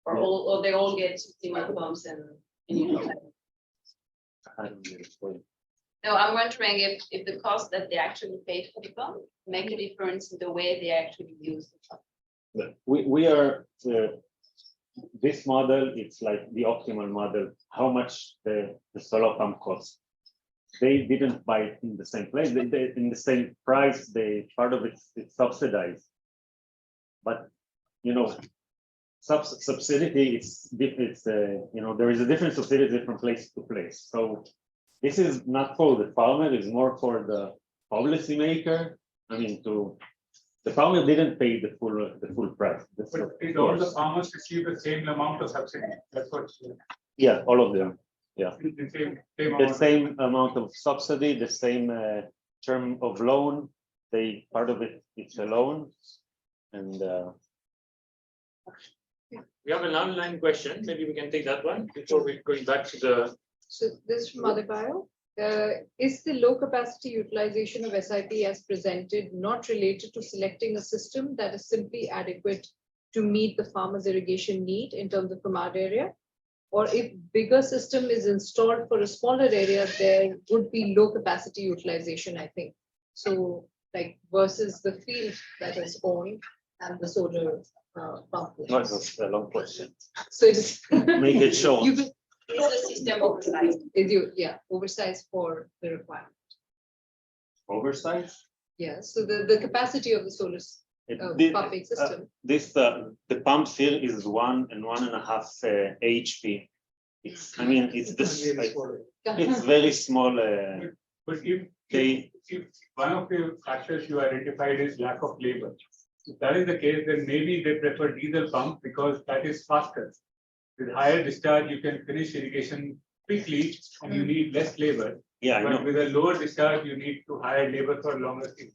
Or they all get similar pumps and I don't know. No, I'm wondering if the cost that they actually paid for the pump make a difference in the way they actually use the pump. We are this model. It's like the optimal model. How much the solar pump costs? They didn't buy it in the same place. They in the same price. Part of it's subsidized, but subsidy it's there is a different subsidy from place to place. So this is not for the farmer, it's more for the policymaker. To The farmer didn't pay the full price. That's But of did all the course. farmers receive the same amount of subsidy? That's what. Yeah, all of them. The same The amount. same amount of subsidy, the same term of loan. They part of it, it's a loan, and We have an online question. Maybe we can take that one before we're going back to the. So this from Adibio. Is the low capacity utilization of SIP as presented not related to selecting a system that is simply adequate to meet the farmer's irrigation need in terms of command area? Or if bigger system is installed for a smaller area, there would be low capacity utilization, I think. So like versus the field that is owned and the solar pump. no, it's a long question. So it's. Make it short. You will- Is the system oversized? Is you, yeah, oversized for the requirement. Oversize. Yeah, so the capacity of the solar pumping system. The pump here is 1 and 1.5 HP. I mean, it's this. It's very small. But They if one of the factors you identified is lack of labor, if that is the case, then maybe they prefer diesel pump because that is faster. With higher discharge, you can finish irrigation quickly and you need less labor. yeah, I But know. with a lower discharge, you need to hire labor for longer time.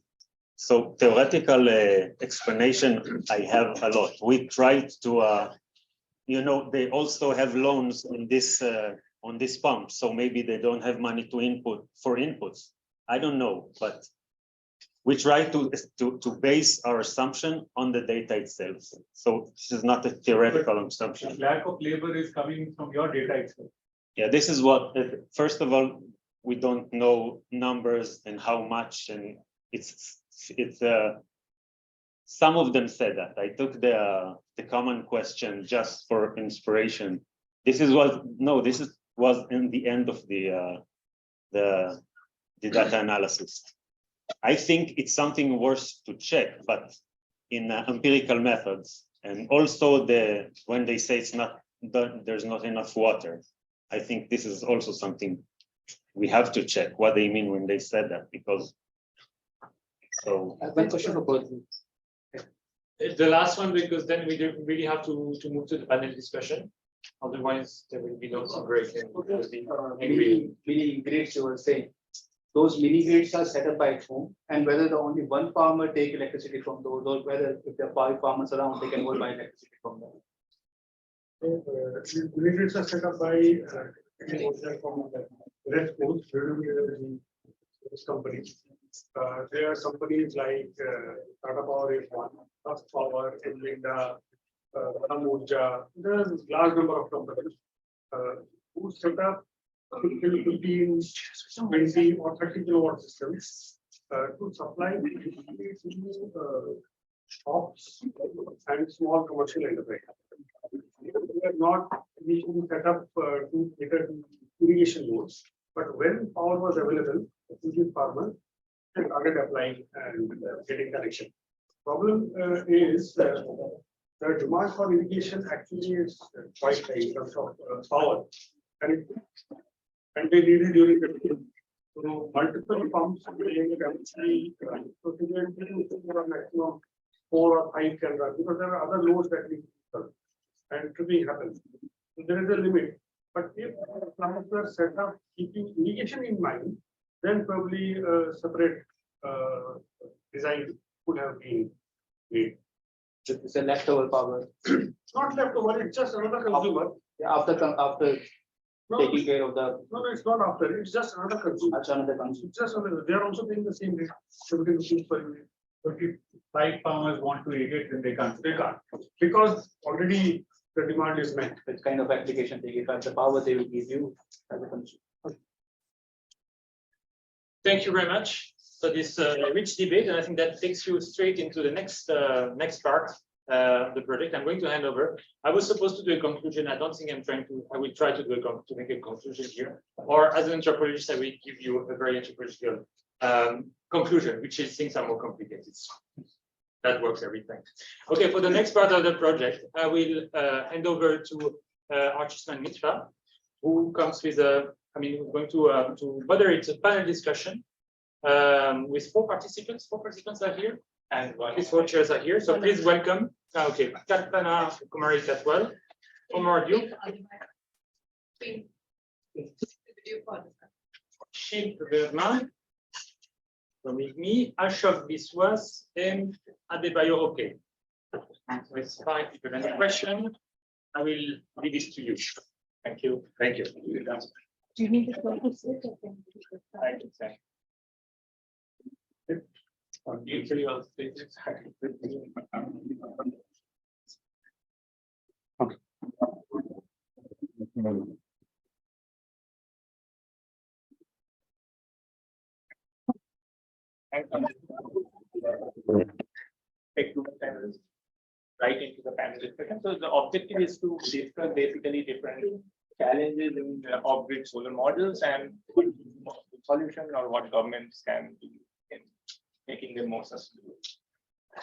So theoretical explanation, I have a lot. We tried to, they also have loans on this pump, so maybe they don't have money to input for inputs. I don't know, but we try to base our assumption on the data itself. So this is not a theoretical assumption. Lack of labor is coming from your data itself. Yeah, this is what, first of all, we don't know numbers and how much, and it's some of them said that. I took the common question just for inspiration. This was in the end of the data analysis. I think it's something worth to check, but in empirical methods, and also when they say there's not enough water, I think this is also something we have to check what they mean when they said that, because so. One question for both. The last one, because then we do really have to move to the panel discussion. Otherwise, there will be no break. Mini grids, you were saying. Those mini grids are set up by whom, and whether the only one farmer take electricity from those, or whether if there are 5 farmers around, they can all buy electricity from them. Mini grids are set up by Red Post, companies. There are companies like Tata Power is one, Trust Power, Inlinda, Ramoja. There is a large number of companies who set up 15, 20 or 30 kilowatt systems to supply shops and small commercial enterprises. We are not initially set up to cater to irrigation loads, but when power was available, the farmers started applying and getting connection. Problem is the demand for irrigation actually is quite high in terms of power, and they need it during the day. So multiple pumps maximum 4 or 5 can run, because there are other loads that we serve, and tripping happens. So there is a limit. But if plants were set up keeping irrigation in mind, then probably a separate design could have been made. It's a leftover power. Not leftover, it's just another consumer. After No, taking care of the. no, it's not after, it's just another consumer. That's another consumer. It's just another, they are also paying the same rate, 70 rupees per unit. But if 5 farmers want to irrigate, then they can't. They can't, because already the demand is met. Which kind of application they give, the power they will give you as a consumer. Thank you very much for this rich debate, and I think that takes you straight into the next part of the project. I'm going to hand over. I was supposed to do a conclusion. I don't think I'm trying to. I will try to make a conclusion here, or as an anthropologist, I will give you a very anthropological conclusion, which is things are more complicated. That works every time. Okay, for the next part of the project, I will hand over to Archisman Mitra, who comes with we're going to moderate a panel discussion with 4 participants. 4 participants are here. And these co-chairs are here, so please welcome. Okay, Katana Kumari Tatwal. One more of you. Shiv Verma. With me, Ashok Biswas and Adebayo Oke. So it's fine. If you have any question, I will leave this to you. Thank you. Thank you. Do you need the floor to sit? Thank you. Thank you. Usually I'll say this. Take 2 minutes right into the panel discussion. So the objective is to discuss basically different challenges in off-grid solar models and solutions or what governments can do in making them more sustainable.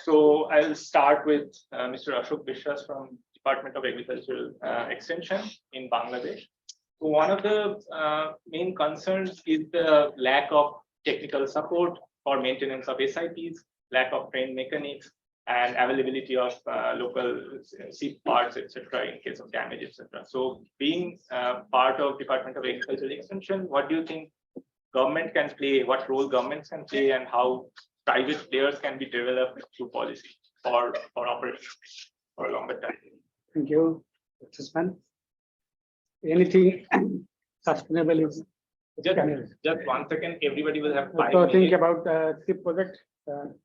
So I'll start with Mr. Ashok Biswas from Department of Agricultural Extension in Bangladesh. So one of the main concerns is the lack of technical support for maintenance of SIPs, lack of trained mechanics, and availability of local seed parts, etc., in case of damage, etc. So, being part of Department of Agricultural Extension, what do you think government can play? What role governments can play, and how private players can be developed through policy for operation for a longer time? Thank you, Archisman. Anything sustainable is. Just 1 second, everybody will have 5 So minutes. think about SIP project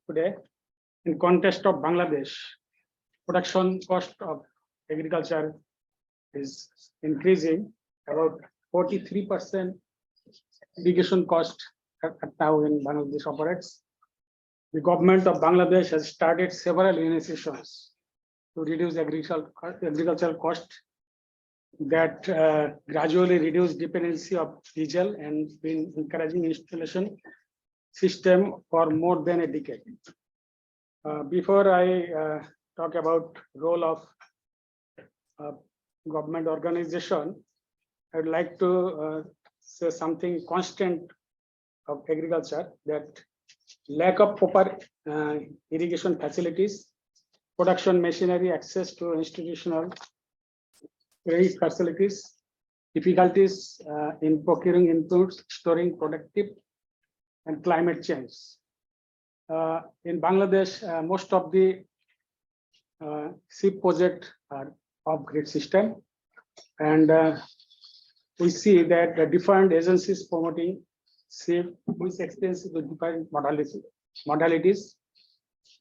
today. In context of Bangladesh, production cost of agriculture is increasing. About 43% irrigation cost now in Bangladesh operates. The government of Bangladesh has started several initiatives to reduce agricultural cost that gradually reduce dependency of diesel and been encouraging installation system for more than a decade. Before I talk about role of government organization, I would like to say something constant of agriculture, that lack of proper irrigation facilities, production machinery, access to institutional credit facilities, difficulties in procuring inputs, storing productive, and climate change. In Bangladesh, most of the SIP projects are off-grid system, and we see that the different agencies promoting SIP with extensive different modalities.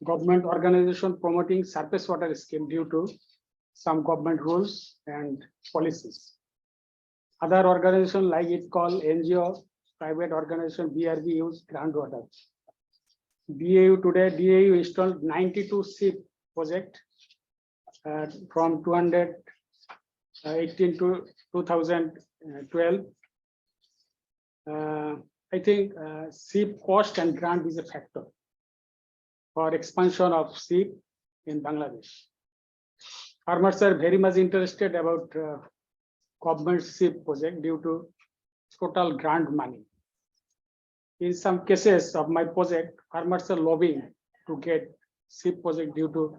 Government organization promoting surface water scheme due to some government rules and policies. Other organizations like it called NGO, private organization, BRB use groundwater. DAU today, DAU installed 92 SIP project from 2018 to 2012. I think SIP cost and grant is a factor for expansion of SIP in Bangladesh. Farmers are very much interested about government SIP project due to total grant money. In some cases of my project, farmers are lobbying to get SIP project due to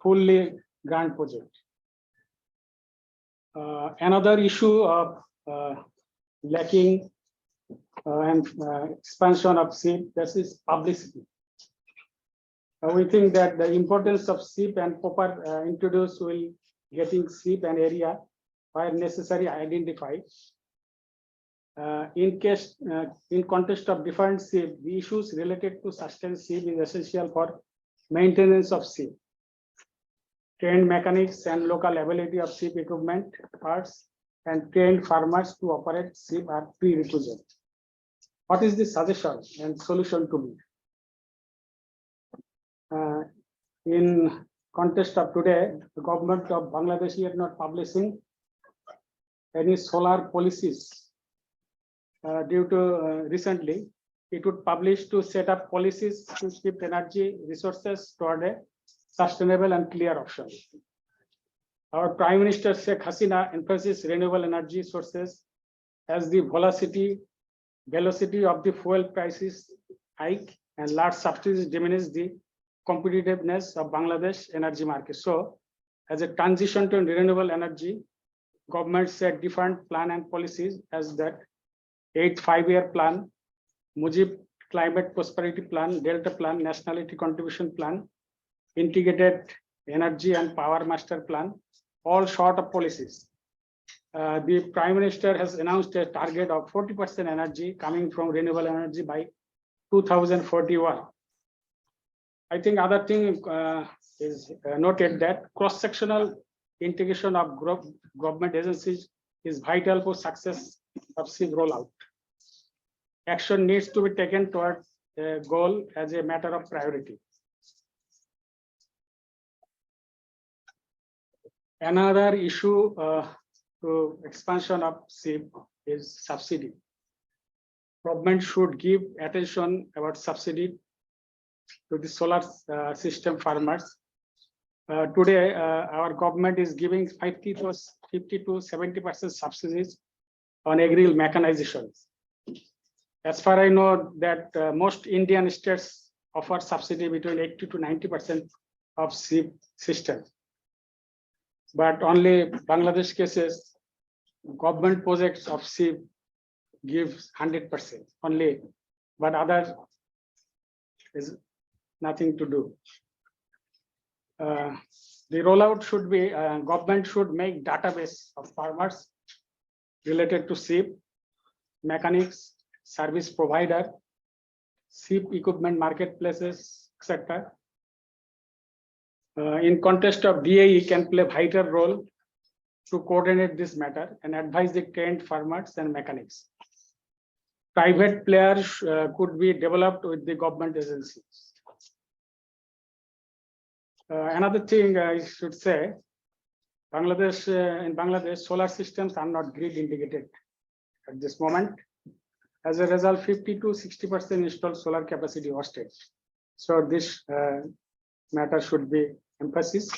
fully grant project. Another issue of lacking and expansion of SIP, this is publicity. We think that the importance of SIP and proper introduce will getting SIP and area where necessary identified. In context of different SIP, the issues related to sustained SIP is essential for maintenance of SIP. Trained mechanics and local ability of SIP equipment parts and trained farmers to operate SIP are prerequisite. What is the suggestion and solution to be? In context of today, the government of Bangladesh is not publishing any solar policies due to recently it would publish to set up policies to shift energy resources toward a sustainable and clear option. Our Prime Minister Sheikh Hasina emphasizes renewable energy sources as the velocity of the fuel prices hike and large subsidies diminish the competitiveness of Bangladesh energy market. So as a transition to renewable energy, government set different plan and policies as that 8th 5-year plan, Mujib Climate Prosperity Plan, Delta Plan, Nationality Contribution Plan, Integrated Energy and Power Master Plan, all short of policies. The Prime Minister has announced a target of 40% energy coming from renewable energy by 2041. I think other thing is noted that cross-sectional integration of government agencies is vital for success of SIP rollout. Action needs to be taken towards a goal as a matter of priority. Another issue to expansion of SIP is subsidy. Government should give attention about subsidy to the solar system farmers. Today, our government is giving 50 to 70% subsidies on agri mechanization. As far as I know that most Indian states offer subsidy between 80 to 90% of SIP system. But only Bangladesh cases, government projects of SIP gives 100% only, but other is nothing to do. The rollout should be, government should make database of farmers related to SIP, mechanics, service provider, SIP equipment marketplaces, etc. In context of DAE can play a vital role to coordinate this matter and advise the trained farmers and mechanics. Private players could be developed with the government agencies. Another thing I should say, in Bangladesh, solar systems are not grid integrated at this moment. As a result, 50 to 60% installed solar capacity hosted. So this matter should be emphasis,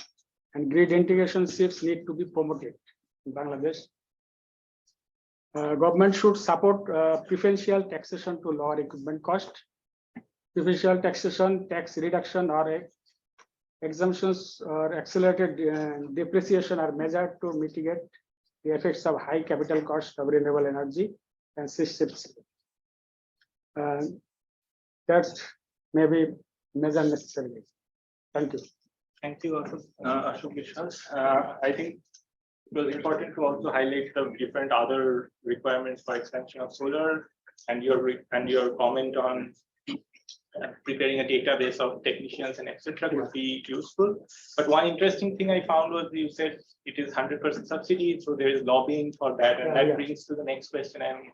and grid integration shifts need to be promoted in Bangladesh. Government should support preferential taxation to lower equipment cost. Preferential taxation, tax reduction, or exemptions or accelerated depreciation are measured to mitigate the effects of high capital cost of renewable energy and systems. That's maybe measure necessarily. Thank you. Thank you, Ashok Vishwas. I think it was important to also highlight the different other requirements for expansion of solar, and your comment on preparing a database of technicians and etc. would be useful. But one interesting thing I found was you said it is 100% subsidy, so there is lobbying for that, and that brings to the next question I'm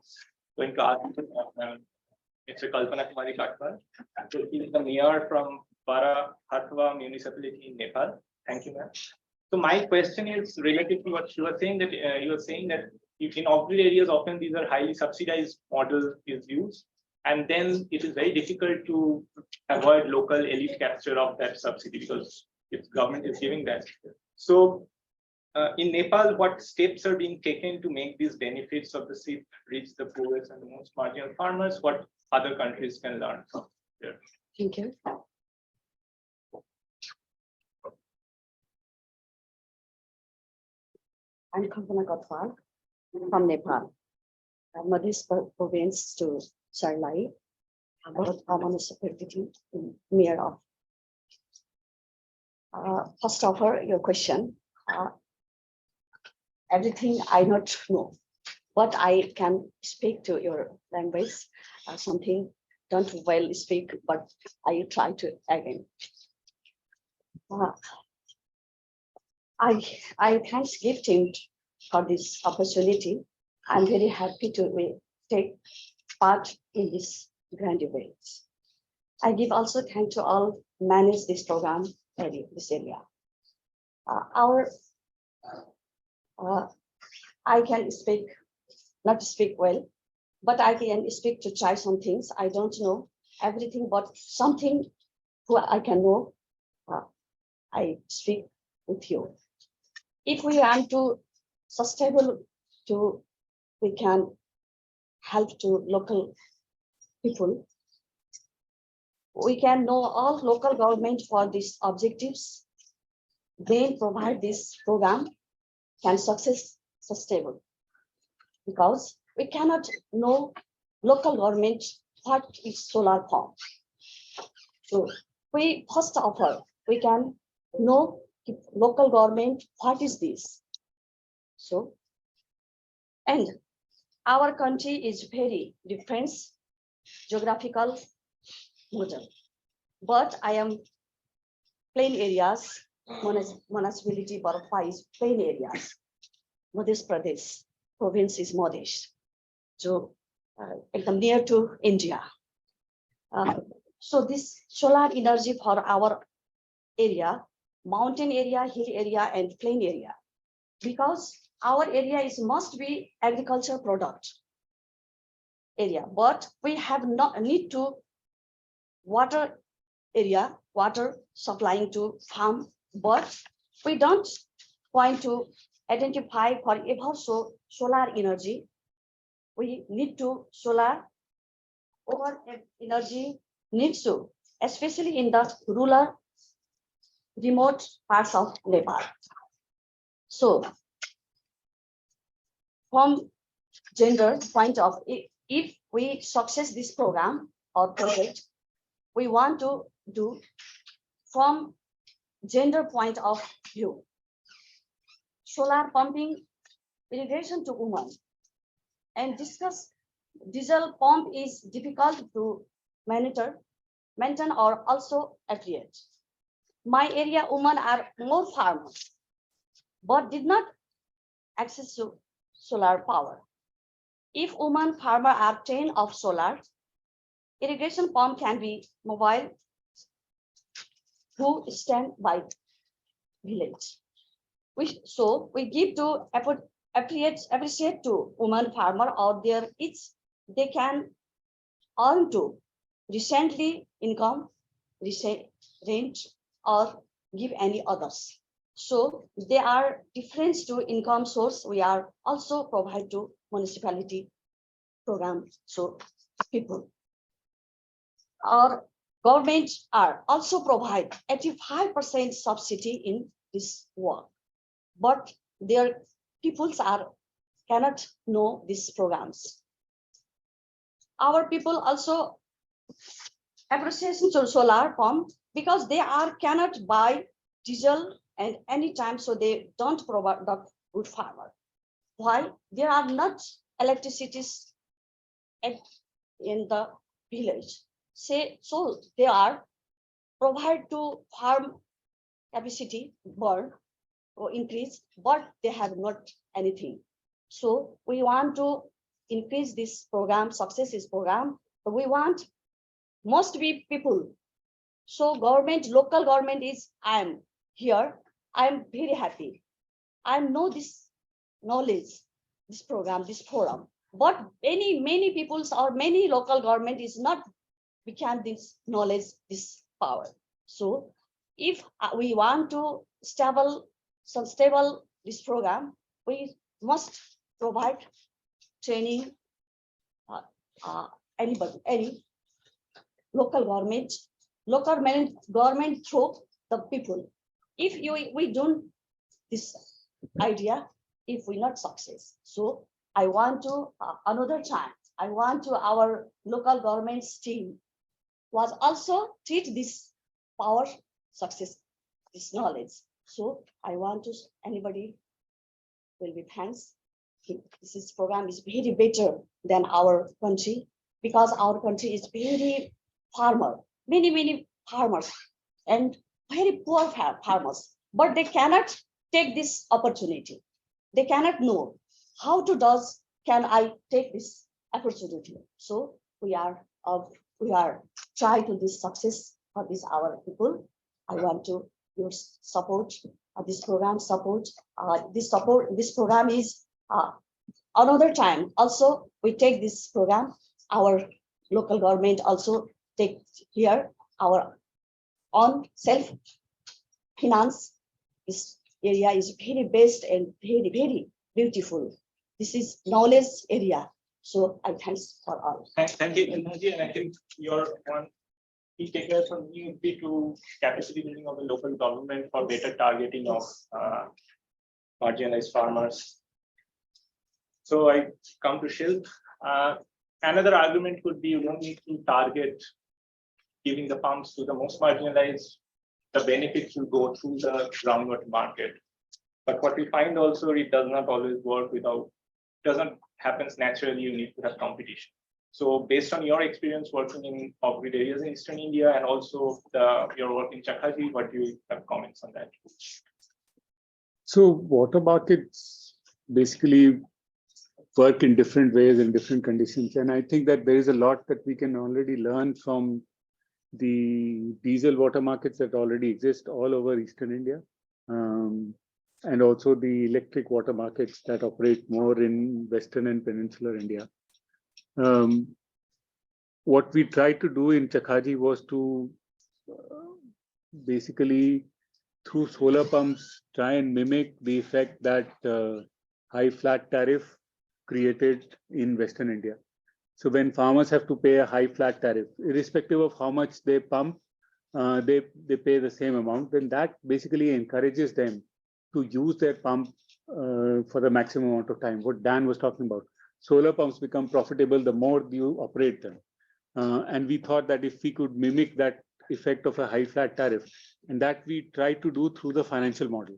going to ask Mr. Kalpana Kumari Katkar. So he is the mayor from Bara-Hatwa municipality in Nepal. Thank you, ma'am. So my question is related to what you were saying, that you were saying that in off-grid areas, often these are highly subsidized model is used, and then it is very difficult to avoid local elite capture of that subsidy because if government is giving that. So in Nepal, what steps are being taken to make these benefits of the SIP reach the poorest and the most marginal farmers? What other countries can learn from there? Thank you. I'm Kalpana Katkar from Nepal. Madhya province to Sarlai, municipality near of. First of all, your question. Everything I not know, but I can speak to your language. Something don't well speak, but I try to again. I thanks gifting for this opportunity. I'm very happy to take part in this grand event. I give also thanks to all manage this program this area. I can speak, not speak well, but I can speak to try some things. I don't know everything, but something who I can know, I speak with you. If we want to sustainable we can help to local people. we can know all local government for these objectives, then provide this program can sustainable. Because we cannot know local government what is solar pump. So we first of all, we can know local government what is this. So, and our country is very different geographical model, but I am plain areas, municipality Barfa is plain areas. Madhya Pradesh province is Madhya, so near to India. So this solar energy for our area, mountain area, hill area, and plain area, because our area is must be agriculture product area, but we have not need to water area, water supplying to farm, but we don't want to identify for also solar energy. We need to solar over energy needs to, especially in the rural remote parts of Nepal. So from gender point of, if we success this program or project, we want to do from gender point of view. Solar pumping irrigation to women, and discuss diesel pump is difficult to maintain or also affiliate. My area women are more farmers, but did not access to solar power. If women farmer are trained of solar, irrigation pump can be mobile to stand by village. So we give to appreciate to women farmer out there, they can earn to recently income, rent, or give any others. So there are different to income source. We are also provide to municipality program. So people, our government are also provide 85% subsidy in this work, but their peoples cannot know these programs. Our people also appreciation to solar pump because they cannot buy diesel and anytime, so they don't provide the good farmer. Why? There are not electricities in the village. So they are provide to farm capacity burn or increase, but they have not anything. So we want to increase this program, success this program. So we want must be people. So government, local government is, I am here, I am very happy. I know this knowledge, this program, this forum, but many peoples or many local government is not, we can this knowledge, this power. So if we want to stable this program, we must provide training, any local government through the people. If we don't this idea, if we not success. So I want to another time, I want to our local government's team was also treat this power success, this knowledge. So I want to anybody will be thanks. This program is very better than our country because our country is very farmer, many farmers and very poor farmers, but they cannot take this opportunity. They cannot know how to can I take this opportunity. So we are trying to this success for this our people. I want to your support this program support. This program is another time. Also, we take this program. Our local government also take here our own self finance. This area is very best and very beautiful. This is knowledge area. So I thanks for all. Thank you, Banerjee, and I think your one key takeaways from me would be to capacity building of the local government for better targeting of marginalized farmers. So I come to Shilp. Another argument could be you don't need to target giving the pumps to the most marginalized. The benefits will go through the groundwater market. But what we find also, it does not always work without, doesn't happens naturally, you need to have competition. So based on your experience working in off-grid areas in Eastern India and also your work in Chakraborty, what do you have comments on that? So water markets basically work in different ways in different conditions. And I think that there is a lot that we can already learn from the diesel water markets that already exist all over Eastern India. And also the electric water markets that operate more in Western and Peninsular India. What we tried to do in Chakraborty was to basically, through solar pumps, try and mimic the effect that high flat tariff created in Western India. So when farmers have to pay a high flat tariff, irrespective of how much they pump, they pay the same amount, then that basically encourages them to use their pump for the maximum amount of time. What Dan was talking about, solar pumps become profitable the more you operate them. And we thought that if we could mimic that effect of a high flat tariff, and that we tried to do through the financial model.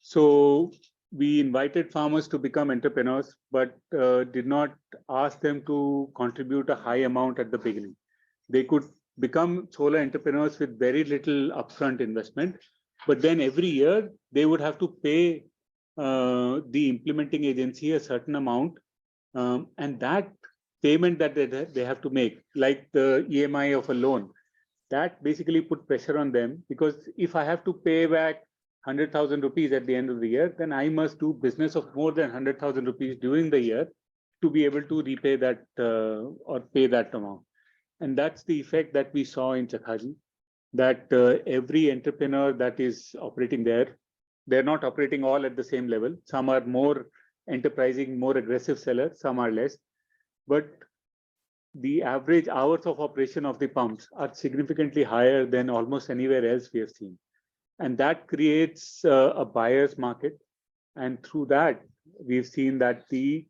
So we invited farmers to become entrepreneurs, but did not ask them to contribute a high amount at the beginning. They could become solar entrepreneurs with very little upfront investment, but then every year they would have to pay the implementing agency a certain amount, and that payment that they have to make, like the EMI of a loan, that basically put pressure on them, because if I have to pay back 100,000 rupees at the end of the year, then I must do business of more than 100,000 rupees during the year to be able to repay that or pay that amount. And that's the effect that we saw in Chakraborty, that every entrepreneur that is operating there, they're not operating all at the same level. Some are more enterprising, more aggressive sellers, some are less. But the average hours of operation of the pumps are significantly higher than almost anywhere else we have seen. And that creates a buyer's market. And through that, we've seen that the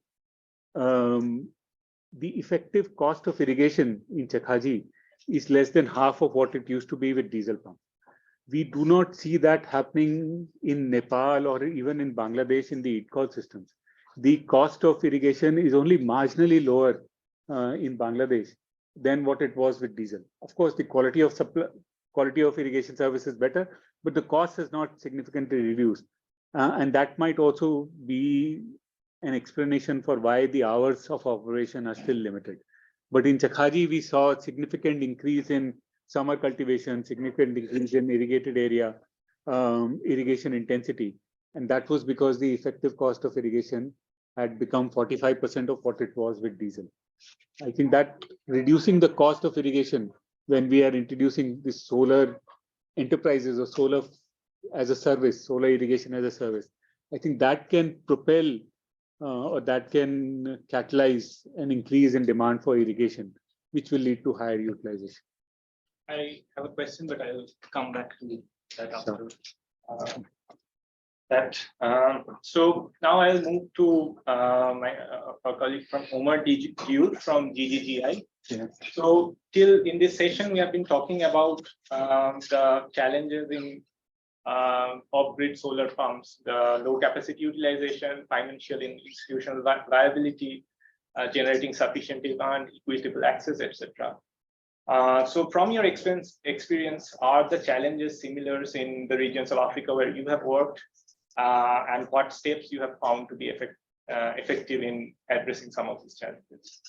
effective cost of irrigation in Chakraborty is less than half of what it used to be with diesel pump. We do not see that happening in Nepal or even in Bangladesh in the ITCOL systems. The cost of irrigation is only marginally lower in Bangladesh than what it was with diesel. Of course, the quality of irrigation service is better, but the cost has not significantly reduced. And that might also be an explanation for why the hours of operation are still limited. But in Chakraborty, we saw a significant increase in summer cultivation, significant increase in irrigated area, irrigation intensity. And that was because the effective cost of irrigation had become 45% of what it was with diesel. I think that reducing the cost of irrigation when we are introducing this solar enterprises or solar as a service, solar irrigation as a service, I think that can propel or that can catalyze an increase in demand for irrigation, which will lead to higher utilization. I have a question, but I'll come back to that after. So now I'll move to my colleague from Omar Diul from GGGI. Yeah. So till in this session, we have been talking about the challenges in off-grid solar pumps, the low capacity utilization, financial and institutional viability, generating sufficient demand, equitable access, etc. So from your experience, are the challenges similar in the regions of Africa where you have worked, and what steps you have found to be effective in addressing some of these challenges?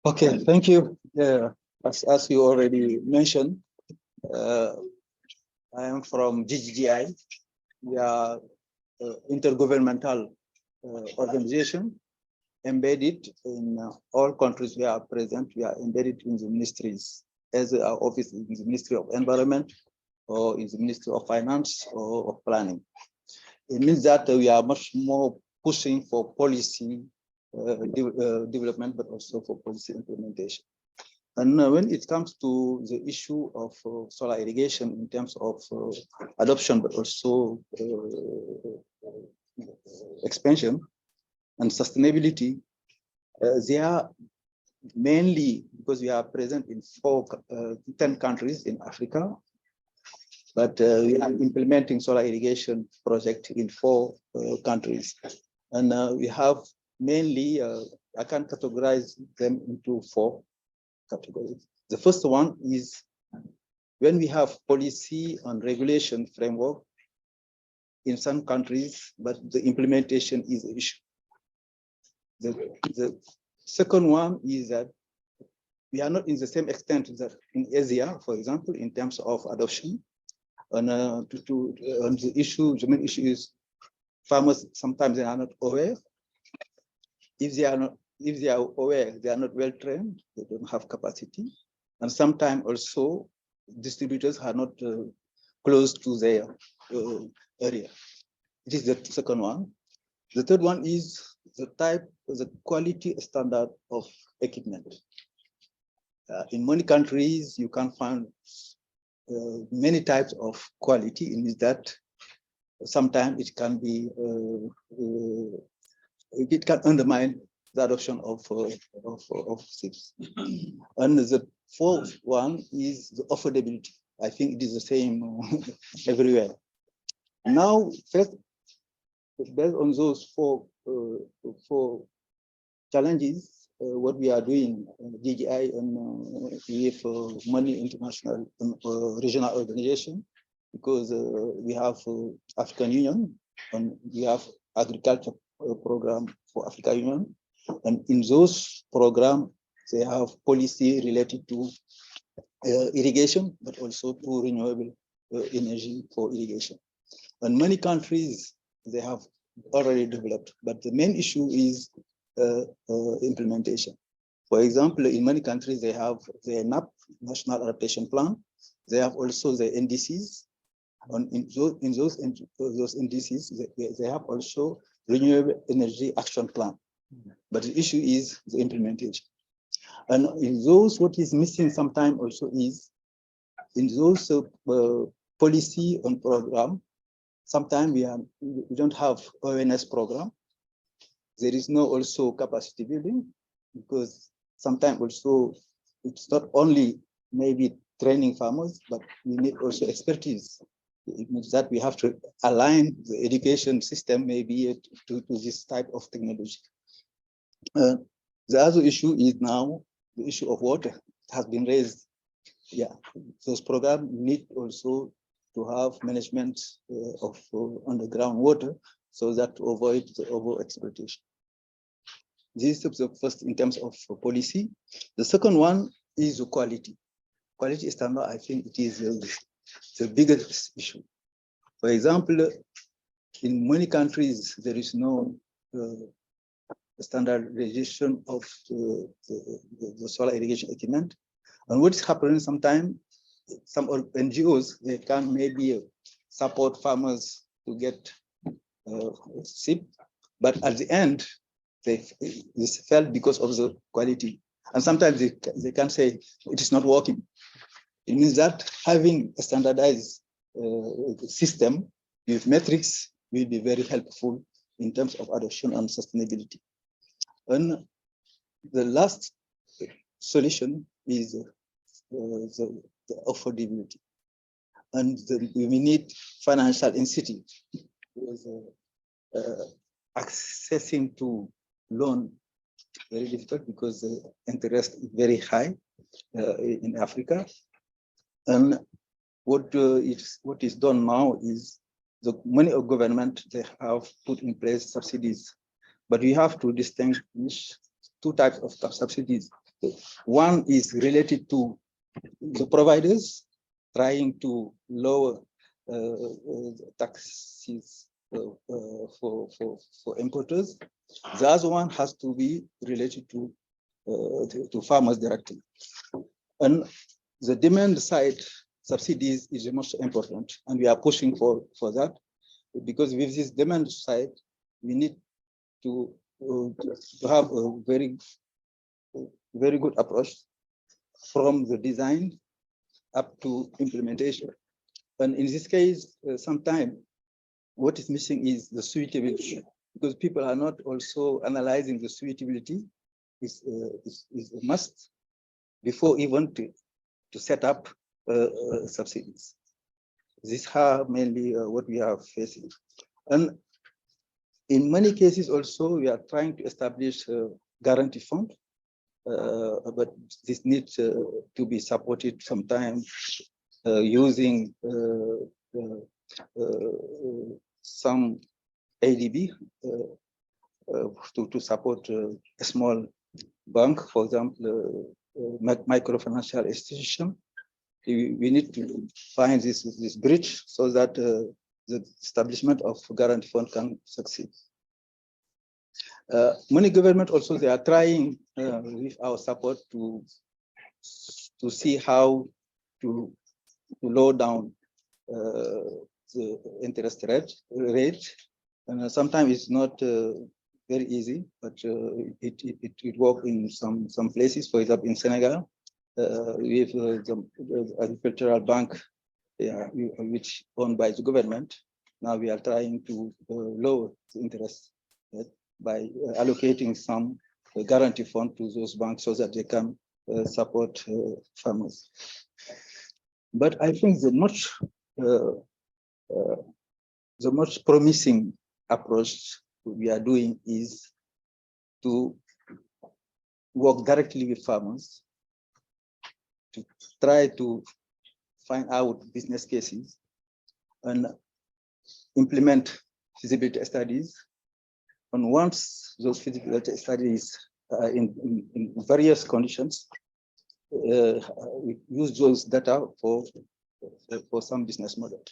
Okay, thank you. Yeah, as you already mentioned, I am from GGGI. We are intergovernmental organization embedded in all countries we are present. We are embedded in the ministries, as our office in the Ministry of Environment or in the Ministry of Finance or of Planning. It means that we are much more pushing for policy development, but also for policy implementation. And when it comes to the issue of solar irrigation in terms of adoption, but also expansion and sustainability, they are mainly because we are present in 10 countries in Africa, but we are implementing solar irrigation project in 4 countries. And we have mainly, I can categorize them into 4 categories. The first one is when we have policy and regulation framework in some countries, but the implementation is an issue. The second one is that we are not in the same extent that in Asia, for example, in terms of adoption. And the main issue is farmers sometimes they are not aware. If they are aware, they are not well trained. They don't have capacity, and sometimes also distributors are not close to their area. It is the second one. The third one is the quality standard of equipment. In many countries, you can find many types of quality in that sometimes it can be it can undermine the adoption of SIPs. And the fourth one is the affordability. I think it is the same everywhere. Now, first, based on those four challenges, what we are doing, DGI and with many international regional organization, because we have African Union and we have agriculture program for African Union, and in those programs they have policy related to irrigation, but also to renewable energy for irrigation. And many countries they have already developed, but the main issue is implementation. For example, in many countries, they have the NAP, National Adaptation Plan. They have also the NDCs. And in those NDCs, they have also Renewable Energy Action Plan. But the issue is the implementation. And in those, what is missing sometimes also is in those policy and program, sometimes we don't have awareness program. There is no also capacity building, because sometimes also it's not only maybe training farmers, but we need also expertise. It means that we have to align the education system maybe to this type of technology. The other issue is now the issue of water. It has been raised. Yeah, those programs need also to have management of underground water, so that to avoid the over-exploitation. This is the first in terms of policy. The second one is the quality. Quality standard, I think it is the biggest issue. For example, in many countries, there is no standardization of the solar irrigation equipment. And what is happening sometimes, some NGOs, they can maybe support farmers to get SIP, but at the end, this failed because of the quality. And sometimes they can say it is not working. It means that having a standardized system with metrics will be very helpful in terms of adoption and sustainability. And the last solution is the affordability. And we need financial incentive. Accessing to loan very difficult because the interest is very high in Africa. And what is done now is the money of government, they have put in place subsidies, but we have to distinguish two types of subsidies. One is related to the providers trying to lower taxes for importers. The other one has to be related to farmers directly. And the demand side subsidies is the most important, and we are pushing for that, because with this demand side, we need to have a very good approach from the design up to implementation. And in this case, sometimes what is missing is the suitability, because people are not also analyzing the suitability is a must before even to set up subsidies. These are mainly what we are facing. And in many cases also, we are trying to establish a guarantee fund, but this needs to be supported sometimes using some ADB to support a small bank, for example, microfinancial institution. We need to find this bridge so that the establishment of guarantee fund can succeed. Many government also, they are trying with our support to see how to lower down the interest rate. And sometimes it's not very easy, but it works in some places. For example, in Senegal, with the agricultural bank, which owned by the government. Now we are trying to lower the interest by allocating some guarantee fund to those banks so that they can support farmers. But I think the most promising approach we are doing is to work directly with farmers, to try to find out business cases and implement feasibility studies. And once those feasibility studies are in various conditions, we use those data for some business model.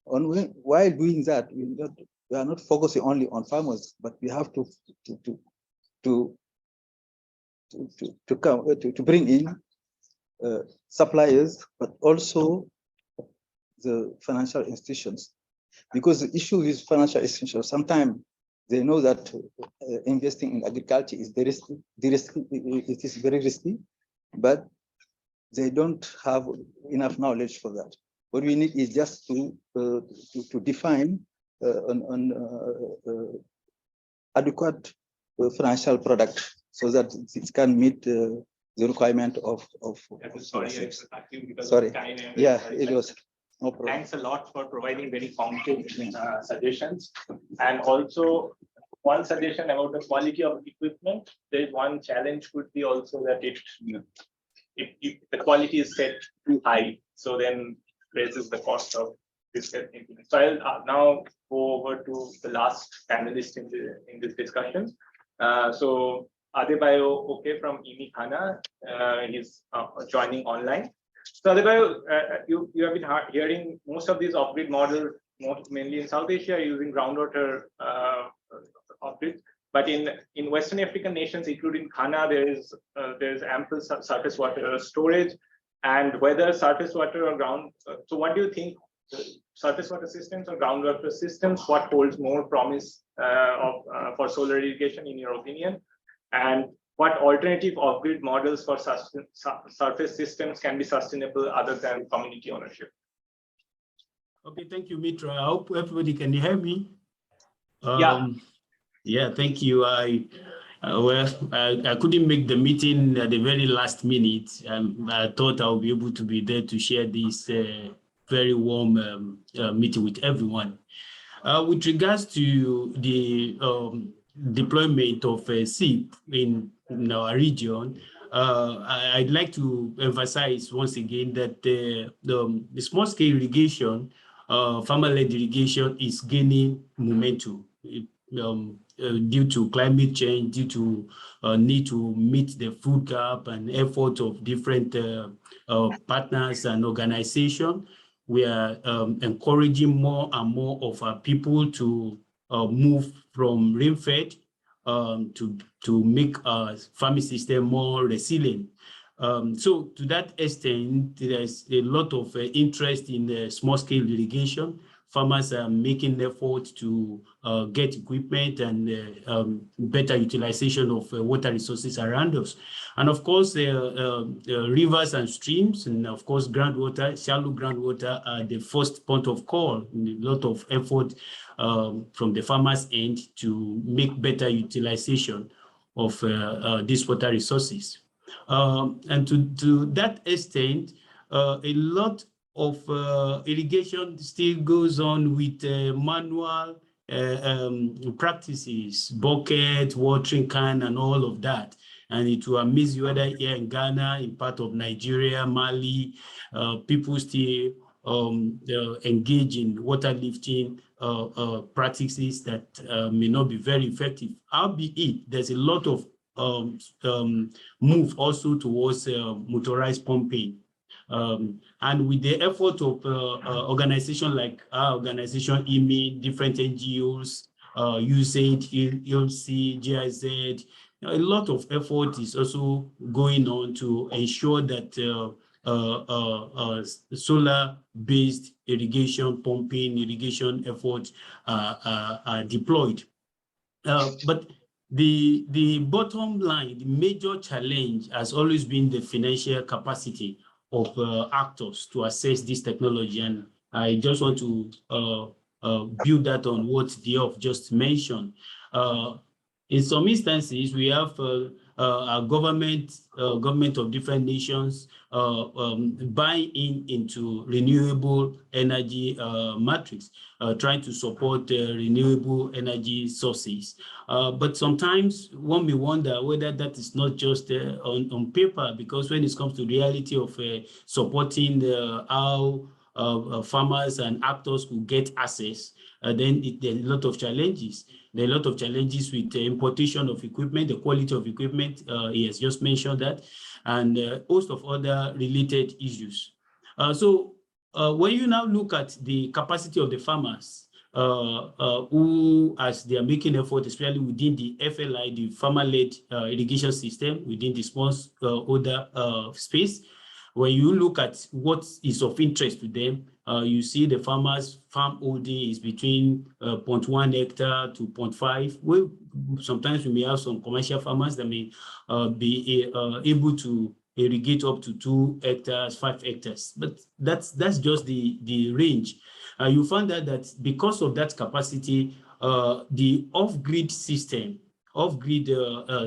And while doing that, we are not focusing only on farmers, but we have to bring in suppliers, but also the financial institutions, because the issue with financial institutions, sometimes they know that investing in agriculture is very risky. It is very risky, but they don't have enough knowledge for that. What we need is just to define an adequate financial product so that it can meet the requirement of. Sorry, because sorry. Of time. Yeah, it was. No problem. Thanks a lot for providing very concrete suggestions. And also, one suggestion about the quality of equipment. There is one challenge could be also that if the quality is set too high, so then raises the cost of this. So I'll now go over to the last panelist in this discussion. So Adebayo Oke from IMI Khana, he's joining online. So Adebayo, you have been hearing most of these off-grid models, mainly in South Asia, using groundwater off-grid. But in Western African nations, including Ghana, there is ample surface water storage, and whether surface water or ground. So what do you think? Surface water systems or groundwater systems? What holds more promise for solar irrigation, in your opinion? And what alternative off-grid models for surface systems can be sustainable other than community ownership? Okay, thank you, Mitra. I hope everybody can hear me. Yeah. Yeah, thank you. I couldn't make the meeting at the very last minute. I thought I'll be able to be there to share this very warm meeting with everyone. With regards to the deployment of SIP in our region, I'd like to emphasize once again that the small-scale irrigation, farmer-led irrigation, is gaining momentum. Due to climate change, due to need to meet the food gap and efforts of different partners and organizations, we are encouraging more and more of our people to move from rainfed to make our farming system more resilient. So to that extent, there's a lot of interest in the small-scale irrigation farmers are making effort to get equipment and better utilization of water resources around us. And of course, rivers and streams, and of course, groundwater, shallow groundwater are the first point of call. A lot of effort from the farmers' end to make better utilization of these water resources. And to that extent, a lot of irrigation still goes on with manual practices, bucket, watering can, and all of that. And it will amaze you whether here in Ghana, in part of Nigeria, Mali, people still engage in water lifting practices that may not be very effective. Albeit, there's a lot of move also towards motorized pumping. And with the effort of organizations like our organization, IWMI, different NGOs, USAID, ILC, GIZ, a lot of effort is also going on to ensure that solar-based irrigation, pumping, irrigation efforts are deployed. But the bottom line, the major challenge has always been the financial capacity of actors to access this technology. And I just want to build that on what Diof just mentioned. In some instances, we have our government of different nations buying into renewable energy matrix, trying to support renewable energy sources. But sometimes one may wonder whether that is not just on paper, because when it comes to reality of supporting how farmers and actors could get access, then there are a lot of challenges. There are a lot of challenges with the importation of equipment, the quality of equipment, he has just mentioned that, and a host of other related issues. So when you now look at the capacity of the farmers, who, as they are making effort, especially within the FLI, the farmer-led irrigation system, within the smallholder space, when you look at what is of interest to them, you see the farmers' farm holding is between 0.1 hectare to 0.5. Well, sometimes we may have some commercial farmers that may be able to irrigate up to 2 hectares, 5 hectares. But that's just the range. You find out that because of that capacity, the off-grid system, off-grid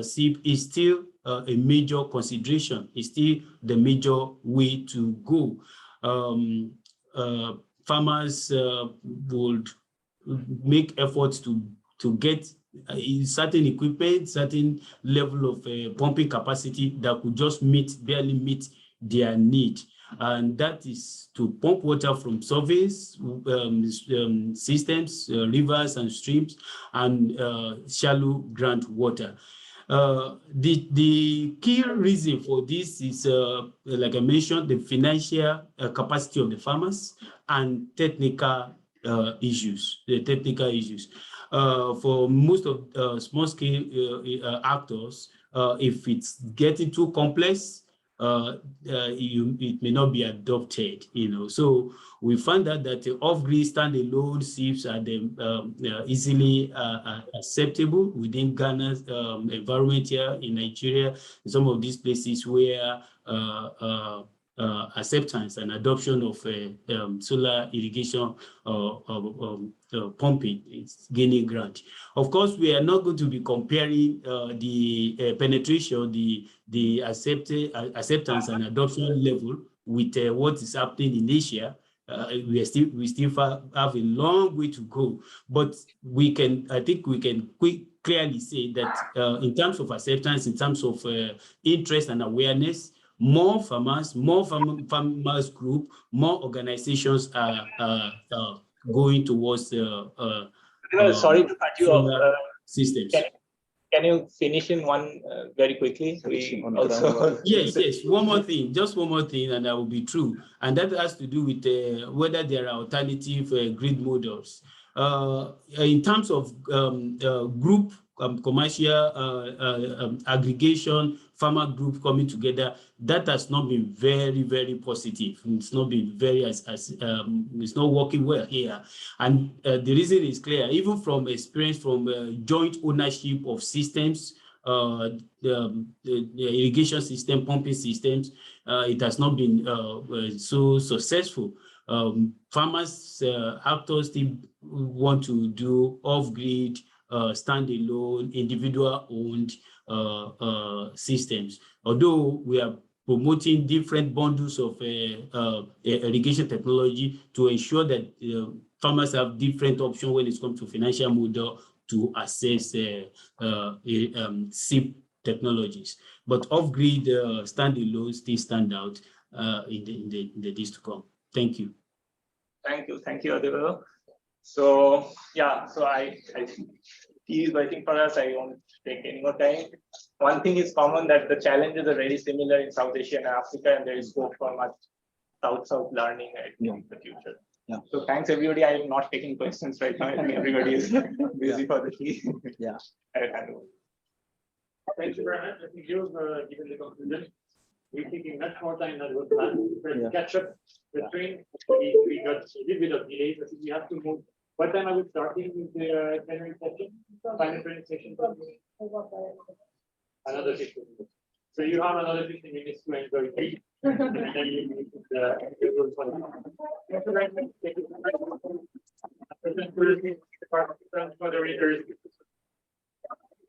SIP is still a major consideration, is still the major way to go. Farmers would make efforts to get certain equipment, certain level of pumping capacity that could just barely meet their need. And that is to pump water from surface systems, rivers and streams, and shallow groundwater. The key reason for this is, like I mentioned, the financial capacity of the farmers and technical issues, for most of small-scale actors, if it's getting too complex, it may not be adopted, So we found out that the off-grid standalone SIPs are easily acceptable within Ghana's environment here in Nigeria, in some of these places where acceptance and adoption of solar irrigation pumping is gaining ground. Of course, we are not going to be comparing the penetration, the acceptance and adoption level with what is happening in Asia. We still have a long way to go, but I think we can clearly say that in terms of acceptance, in terms of interest and awareness, more farmers group, more organizations are going towards sorry to cut you off. Systems. Can you finish in one very quickly? Yes. One more thing, just one more thing, and that will be true. And that has to do with whether there are alternative grid models. In terms of group commercial aggregation, farmer group coming together, that has not been very, very positive. It's not been very, it's not working well here. And the reason is clear, even from experience from joint ownership of systems, the irrigation system, pumping systems, it has not been so successful. Farmers, actors still want to do off-grid, standalone, individual-owned systems. Although we are promoting different bundles of irrigation technology to ensure that farmers have different options when it comes to financial model to access SIP technologies. But off-grid standalone still stand out in the days to come. Thank you. Thank you, Adivara. So yeah, so I think for us, I won't take any more time. One thing is common, that the challenges are very similar in South Asia and Africa, and there is scope for much South-South learning in the future. Yeah. So thanks everybody. I am not taking questions right now. I think everybody is busy for the tea. Yeah. Thank you very much. I think you've given the conclusion. We're taking much more time than was planned. We're catch up the train. We got a little bit of delays. I think we have to move. What time are we starting with the plenary session? Final training session? Another 15 minutes. So you have another 15 minutes to enjoy tea. And then you meet the moderators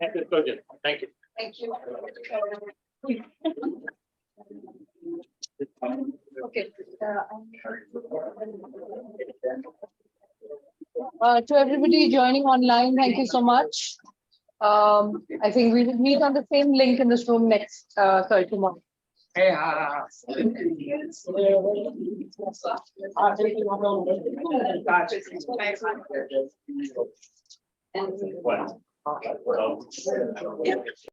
and the Custodian. Thank you. Thank you. Okay. To everybody joining online, thank you so much. I think we will meet on the same link in this room next, tomorrow.